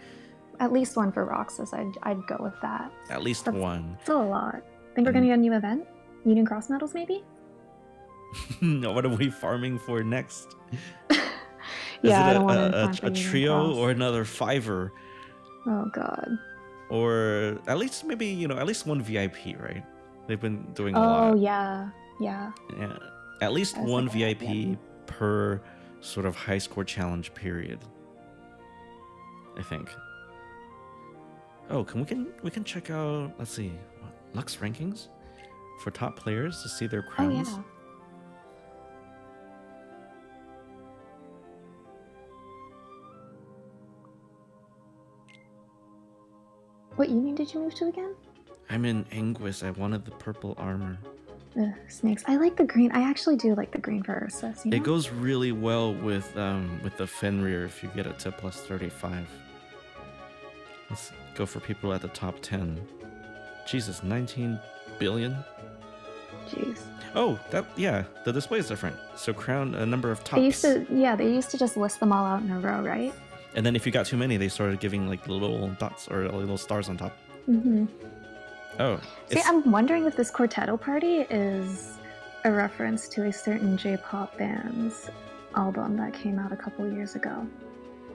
At least 1 for Roxas. I'd go with that. At least 1. Still a lot. Think we're gonna get a new event? Union Cross medals, maybe? No, what are we farming for next? Yeah, I Is don't want it a trio or another 5er? Oh god. Or at least maybe, at least 1 VIP, right? They've been doing a lot. Oh yeah. Yeah. At least 1 VIP per sort of high score challenge period, I think. Oh, we can check out, let's see, Lux rankings for top players to see their crowns. Oh, yeah. What union did you move to again? I'm in Anguis. I wanted the purple armor. Ugh, snakes. I like the green. I actually do like the green for Ursus. You know? It goes really well with the Fenrir if you get it to plus 35. Let's go for people at the top 10. Jesus, 19 billion? Jeez. Oh, the display is different. So crown a number of tops. They used to just list them all out in a row, right? And then if you got too many, they started giving like little dots or little stars on top. Mm-hmm. Oh. See, I'm wondering if this Quartetto Party is a reference to a certain J-pop band's album that came out a couple years ago.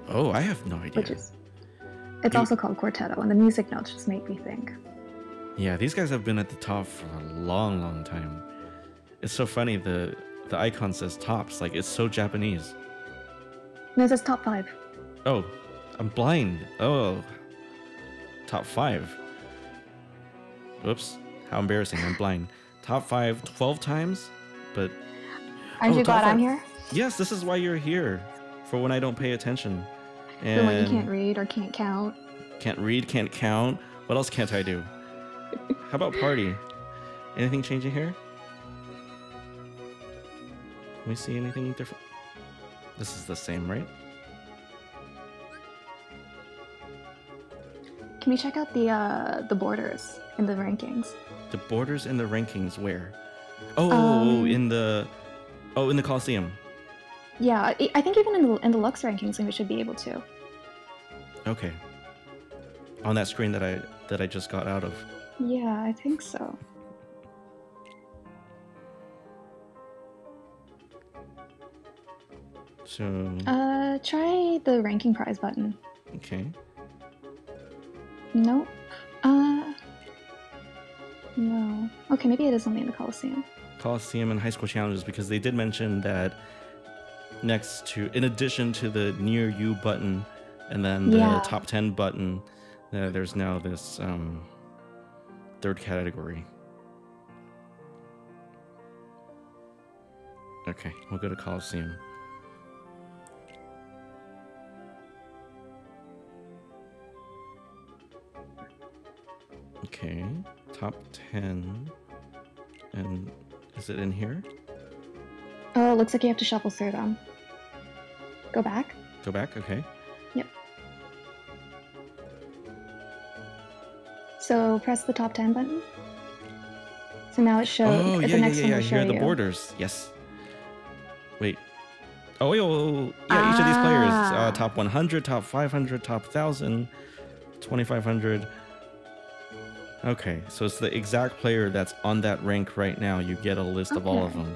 Oh, I have no idea. It's also called Quartetto, and the music notes just make me think. Yeah, these guys have been at the top for a long, long time. It's so funny, the icon says tops, like it's so Japanese. No, it says top 5. Oh, I'm blind. Oh, top 5. Whoops, how embarrassing, I'm blind. Top 5, 12 times, but... Aren't you glad I'm here? Yes, this is why you're here, for when I don't pay attention. And for when you can't read or can't count. Can't read, can't count. What else can't I do? How about party? Anything changing here? Can we see anything different? This is the same, right? Can we check out the borders in the rankings? The borders in the rankings where? In the Coliseum. Yeah, I think even in the Lux rankings we should be able to. Okay. on that screen that I just got out of. Yeah, I think so. So try the ranking prize button. okay. Nope. No. Okay, maybe it is only in the Coliseum. Coliseum and high school challenges, because they did mention that in addition to the near you button and then the top 10 button, there's now this third category. Okay, we'll go to Coliseum. Okay, top 10. And is it in here? Oh, it looks like you have to shuffle through them. Go back. Go back, okay. Yep. So press the top 10 button. So now it shows. Oh, the yeah, next one will here are the you. borders. Yes. Wait. Oh, yeah, each of these players. Top 100, top 500, top 1,000, 2,500. Okay, so it's the exact player that's on that rank right now. You get a list of all of them.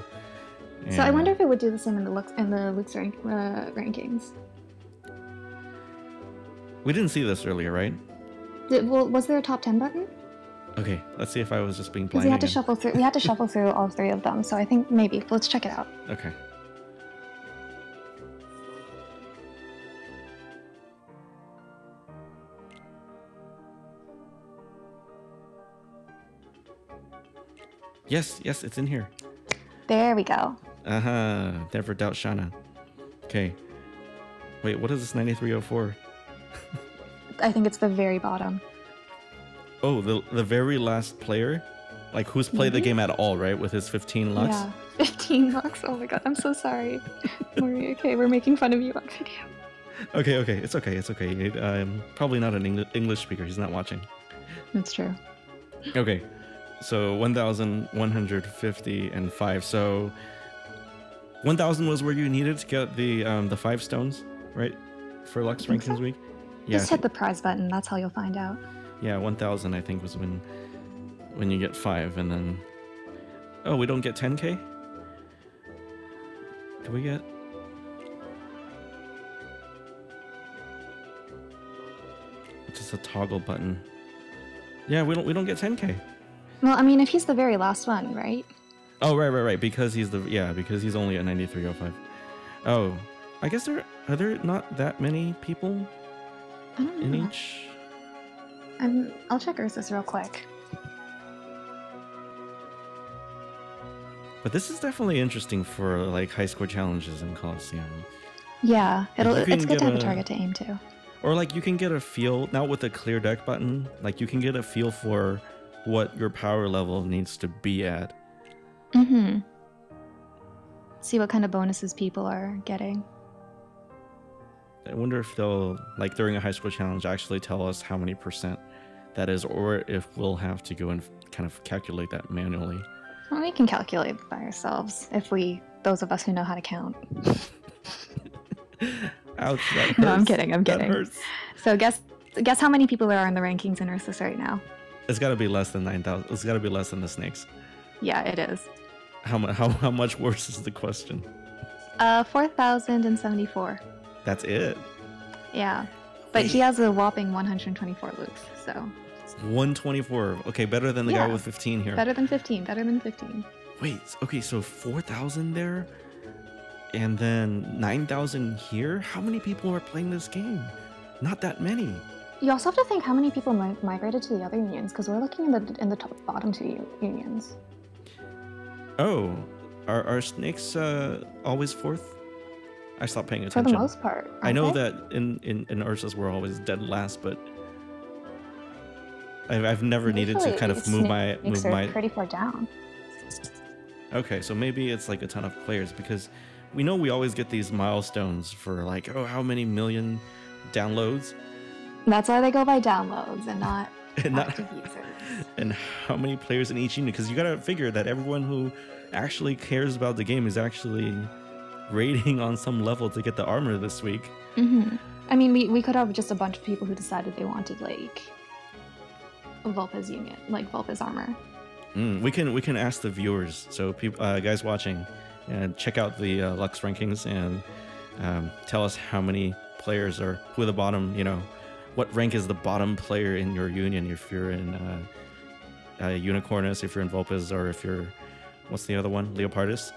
And so I wonder if it would do the same in the Lux rankings. We didn't see this earlier, right? Was there a top 10 button? Okay, let's see if I was just being blind. Because we had to shuffle through. We had to shuffle through all three of them. So I think maybe let's check it out. Okay. Yes, it's in here. There we go. Never doubt Shanna. Okay. Wait, what is this 9304? I think it's the very bottom. Oh, the very last player? Like, who's played the game at all, right? With his 15 Lux? Yeah, 15 Lux. Oh my god, I'm so sorry. Okay, we're making fun of you on video. Okay. It's okay. I'm probably not an English speaker. He's not watching. That's true. Okay. So 1,150 and 5. So 1,000 was where you needed to get the 5 stones, right? For Lux Rankings so. Week? Yeah. Just hit the prize button. That's how you'll find out. Yeah, 1,000 I think was when you get 5, and then we don't get 10k? Do we get? It's just a toggle button. Yeah, we don't get 10k. Well, I mean, if he's the very last one, right? Oh, right. Because he's because he's only at 9305. Oh, I guess are there not that many people in each? I'll check Ursus real quick. But this is definitely interesting for like high score challenges in Coliseum. Yeah, it's good to have a target to aim to. Or like you can get a feel, now with the clear deck button, like you can get a feel for what your power level needs to be at. Mm-hmm. See what kind of bonuses people are getting. I wonder if they'll, like during a high school challenge, actually tell us how many % that is, or if we'll have to go and kind of calculate that manually. Well, we can calculate it by ourselves those of us who know how to count. Ouch, that hurts. No, I'm kidding. That hurts. So guess how many people are in the rankings in Ursus right now? It's got to be less than 9,000. It's got to be less than the snakes. Yeah, it is. How much worse is the question? 4,074. That's it? Yeah. But he has a whopping 124 loops, so... 124. Okay, better than the guy with 15 here. Better than 15. Wait, okay, so 4,000 there? And then 9,000 here? How many people are playing this game? Not that many. You also have to think how many people migrated to the other unions, because we're looking in the bottom 2 unions. Oh, are snakes always 4th? I stopped paying attention. For the most part. I know that in Ursus we're always dead last, but I've never needed to kind of move my pretty far down. Okay, so maybe it's like a ton of players, because we know we always get these milestones for like, how many million downloads. That's why they go by downloads and not active users. And how many players in each unit, because you gotta figure that everyone who actually cares about the game is actually raiding on some level to get the armor this week. Mm-hmm. I mean, we could have just a bunch of people who decided they wanted like Vulpes union, like Vulpes armor. We can ask the viewers. So people, guys watching, and check out the Lux rankings and tell us how many players are who are the bottom. You know, what rank is the bottom player in your union? If you're in Unicornus, if you're in Vulpes, or if you're what's the other one, Leopardus.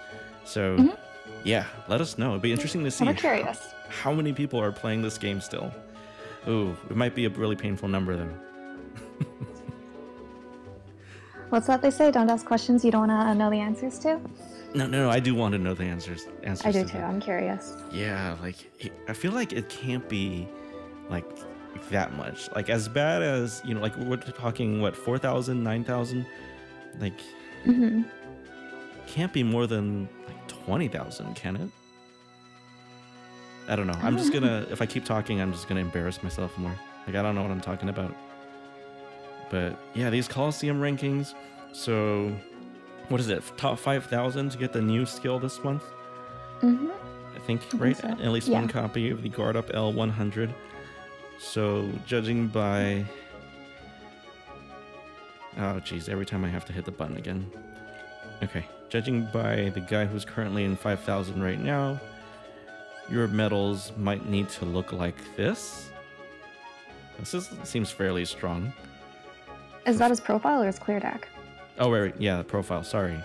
So yeah, let us know. It'd be interesting to see. I'm curious. How many people are playing this game still? Ooh, it might be a really painful number though. What's that they say? Don't ask questions you don't want to know the answers to. No, I do want to know the answers. I do too. I'm curious. Yeah, like I feel like it can't be like that much. Like as bad as, you know, like we're talking what, 4,000, 9,000? Like can't be more than like 20,000, can it? I don't know. I'm just gonna, if I keep talking, I'm just gonna embarrass myself more. Like I don't know what I'm talking about. But yeah, these Coliseum rankings. So what is it? Top 5,000 to get the new skill this month? I think, right? So. At least one copy of the Guard Up L100. So judging by... Oh, geez. Every time I have to hit the button again. Okay. Judging by the guy who's currently in 5,000 right now, your medals might need to look like this. Seems fairly strong. Is that his profile or his clear deck? Oh, right. Yeah, the profile. Sorry.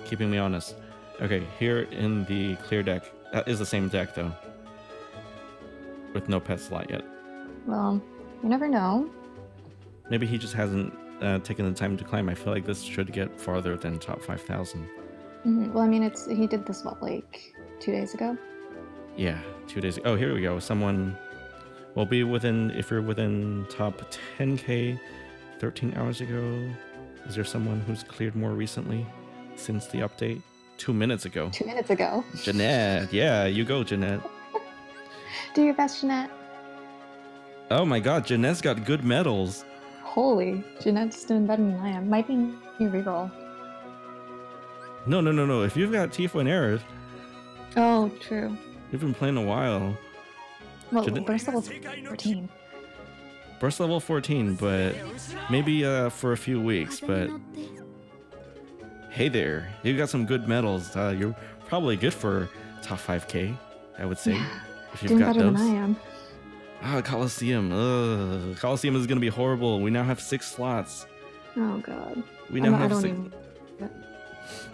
Keeping me honest. Okay, here in the clear deck. That is the same deck, though. With no pet slot yet. Well, you never know. Maybe he just hasn't taken the time to climb. I feel like this should get farther than top 5,000. Well, I mean, he did this, what, like 2 days ago? Yeah, 2 days ago. Oh, here we go. Someone will be within, if you're within top 10K 13 hours ago. Is there someone who's cleared more recently since the update? 2 minutes ago. 2 minutes ago. Jeanette. Yeah, you go, Jeanette. Do your best, Jeanette. Oh my god, Jeanette's got good medals. Holy, Jeanette's doing better than I am. Might be new reroll. No. If you've got Tifa and Aerith. Oh, true. You've been playing a while. Well, burst level 14. Burst level 14, but maybe for a few weeks, but hey there, you got some good medals. You're probably good for top 5K, I would say. If you've doing got better those. than I am. Coliseum. Ugh. Coliseum is going to be horrible. We now have 6 slots. Oh, God. We now have 6.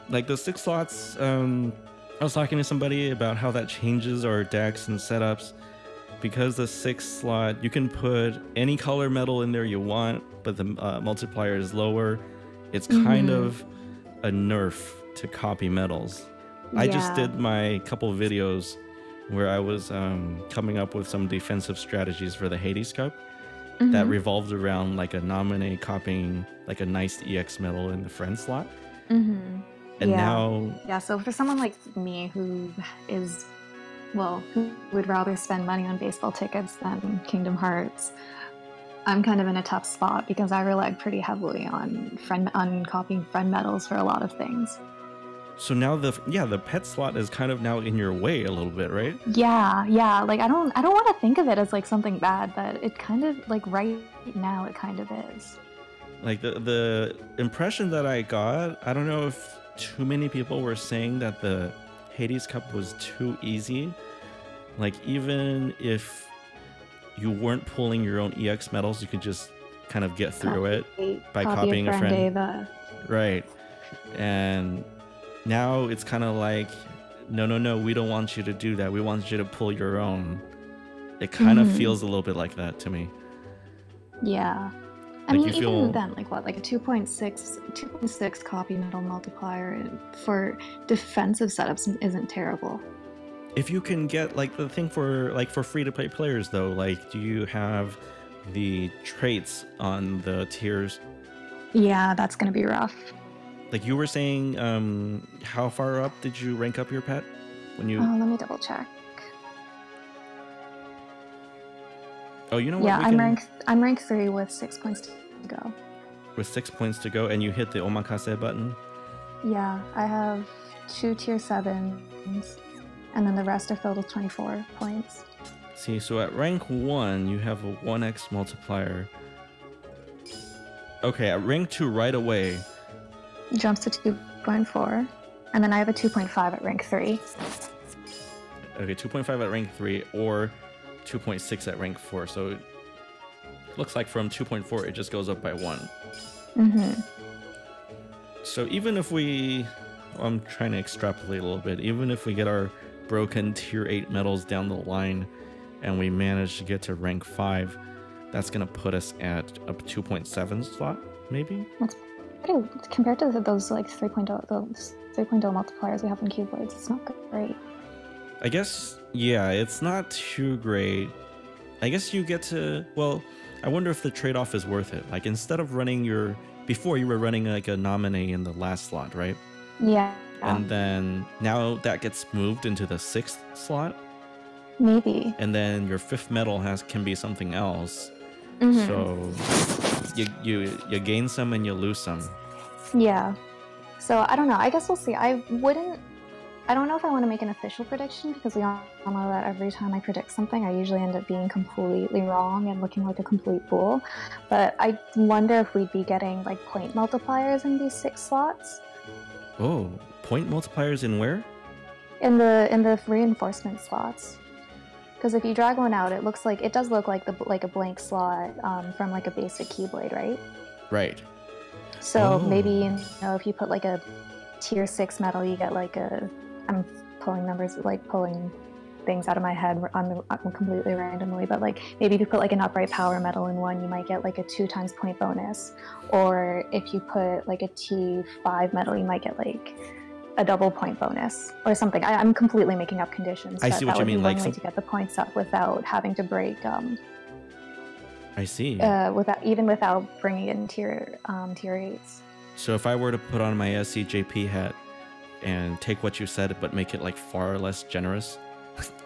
Like the 6 slots, I was talking to somebody about how that changes our decks and setups. Because the 6th slot, you can put any color medal in there you want, but the multiplier is lower. It's kind of a nerf to copy medals. Yeah. I just did my couple videos where I was coming up with some defensive strategies for the Hades Cup that revolved around like a nominee copying like a nice EX medal in the friend slot. And now... Yeah, so for someone like me who is... Well, who would rather spend money on baseball tickets than Kingdom Hearts, I'm kind of in a tough spot because I rely pretty heavily on copying friend medals for a lot of things. So now the pet slot is kind of now in your way a little bit, right? Yeah. Like I don't want to think of it as like something bad, but it kind of like right now it kind of is. Like the impression that I got, I don't know if too many people were saying that the Hades Cup was too easy. Like even if you weren't pulling your own EX medals, you could just kind of get through it by copying a friend. Ava. Right. And now it's kind of like, no, we don't want you to do that. We want you to pull your own. It kind of feels a little bit like that to me. Yeah. I mean, even then, like what, like a 2.6 copy medal multiplier for defensive setups isn't terrible. If you can get like the thing for free to play players though, like do you have the traits on the tiers? Yeah, that's gonna be rough. Like you were saying, how far up did you rank up your pet when you? Oh, let me double check. Oh, you know what? Yeah, I'm ranked 3 with 6 points to go. With 6 points to go, and you hit the omakase button? Yeah, I have 2 tier 7s, and then the rest are filled with 24 points. See, so at rank 1, you have a 1x multiplier. Okay, at rank 2 right away. Jumps to 2.4. And then I have a 2.5 at rank 3. Okay, 2.5 at rank 3 or 2.6 at rank 4. So it looks like from 2.4 it just goes up by 1. So even if we... I'm trying to extrapolate a little bit. Even if we get our broken tier 8 medals down the line and we manage to get to rank 5, that's going to put us at a 2.7 slot, maybe? That's pretty... Compared to those like 3.0, those 3.0 multipliers we have in Keyblades, it's not great. I guess, yeah, it's not too great. I guess you get to... Well, I wonder if the trade-off is worth it. Like, instead of running your... Before, you were running like a nominee in the last slot, right? Yeah. And then now that gets moved into the 6th slot. Maybe. And then your 5th medal can be something else. So you gain some and you lose some. Yeah. So I don't know. I guess we'll see. I don't know if I want to make an official prediction because we all know that every time I predict something, I usually end up being completely wrong and looking like a complete fool. But I wonder if we'd be getting like point multipliers in these 6 slots. Oh, point multipliers in where? In the reinforcement slots. Because if you drag one out, it does look like a blank slot from like a basic Keyblade, right? Right. So maybe if you put like a tier 6 medal, you get like I'm pulling numbers, like pulling things out of my head completely randomly, but like maybe if you put like an upright power medal in one, you might get like a 2 times point bonus. Or if you put like a T5 medal, you might get like a double point bonus or something. I'm completely making up conditions. I see what you mean. Like one way to get the points up without having to break. I see. Without bringing in tier 8s. So if I were to put on my SCJP hat and take what you said but make it like far less generous,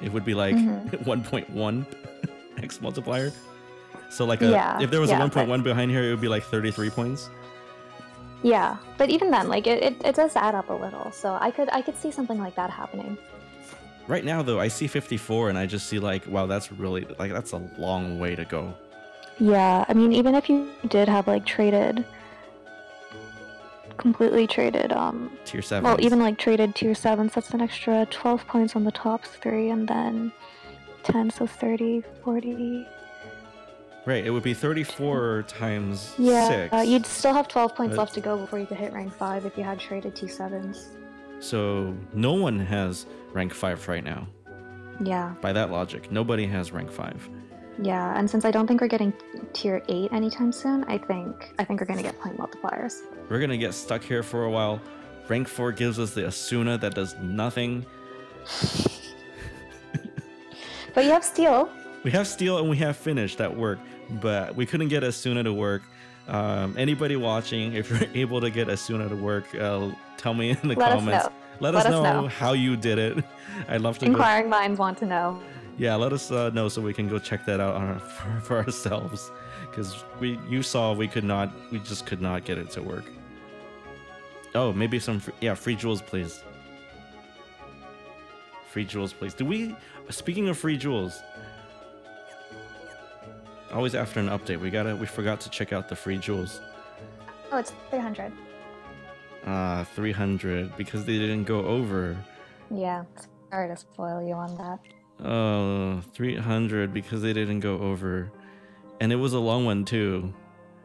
it would be like 1.1 x multiplier. So like if there was a 1.1 behind here, it would be like 33 points. Yeah, but even then, like it does add up a little. So I could see something like that happening. Right now though, I see 54 and I just see like, wow, that's really like that's a long way to go. Yeah, I mean, even if you did have like completely traded tier 7s. Well, even like traded tier 7s, that's an extra 12 points on the top 3 and then 10, so 30, 40. Right, it would be 34 times 6. Yeah, you'd still have 12 points left to go before you could hit rank 5 if you had traded T7s. So no one has rank 5 right now. Yeah. By that logic, nobody has rank 5. Yeah, and since I don't think we're getting tier 8 anytime soon, I think we're going to get point multipliers. We're going to get stuck here for a while. Rank 4 gives us the Asuna that does nothing. But you have Steel. We have Steel and we have Finish that work, but we couldn't get Asuna to work. Anybody watching, if you're able to get Asuna to work, tell me in the comments. Let us know how you did it. I'd love to. Inquiring minds want to know. Yeah, let us know so we can go check that out for ourselves. Because you saw we just could not get it to work. Oh, maybe some free jewels, please. Free jewels, please. Speaking of free jewels, always after an update, we forgot to check out the free jewels. Oh, it's 300. 300 because they didn't go over. Yeah, sorry to spoil you on that. 300 because they didn't go over, and it was a long one too.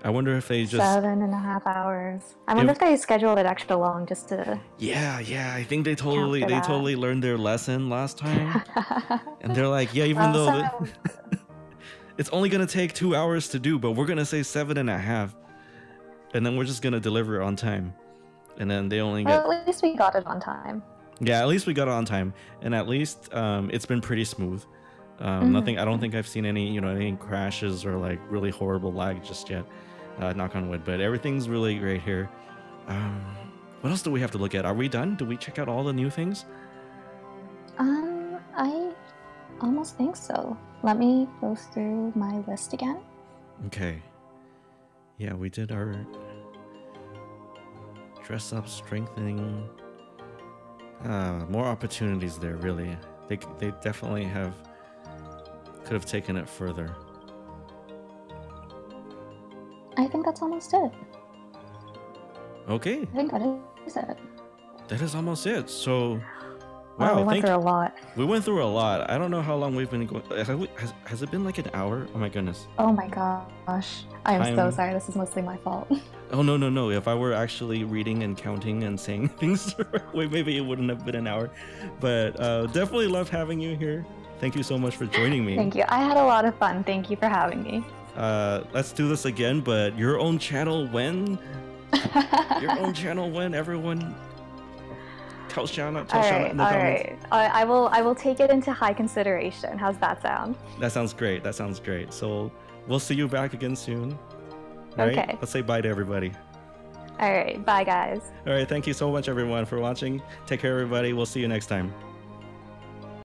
I wonder if they just 7.5 hours. I wonder if they scheduled it extra long just to. Yeah. I think they totally learned their lesson last time, and they're like, yeah, even though it's only gonna take 2 hours to do, but we're gonna say 7.5, and then we're just gonna deliver it on time, and then they only get. Well, at least we got it on time. Yeah, at least we got it on time, and at least it's been pretty smooth. Nothing. I don't think I've seen any crashes or like really horrible lag just yet. Knock on wood, but everything's really great here. What else do we have to look at? Are we done? Do we check out all the new things? I almost think so. Let me go through my list again. Okay. Yeah, we did our dress up, strengthening. More opportunities there, really. They definitely could have taken it further. I think that's almost it. Okay. I think that is it. That is almost it. So, wow, wow, we went through a lot. We went through a lot. I don't know how long we've been going. Has it been like an hour? Oh my goodness. Oh my gosh. I'm so sorry. This is mostly my fault. Oh, no. If I were actually reading and counting and saying things the right way, maybe it wouldn't have been an hour. But definitely love having you here. Thank you so much for joining me. Thank you. I had a lot of fun. Thank you for having me. Let's do this again, but your own channel when? Your own channel when, everyone? Tell Shanna in the comments. Right. I will take it into high consideration. How's that sound? That sounds great. So we'll see you back again soon. Right? Okay. Let's say bye to everybody. All right. Bye, guys. All right. Thank you so much, everyone, for watching. Take care, everybody. We'll see you next time.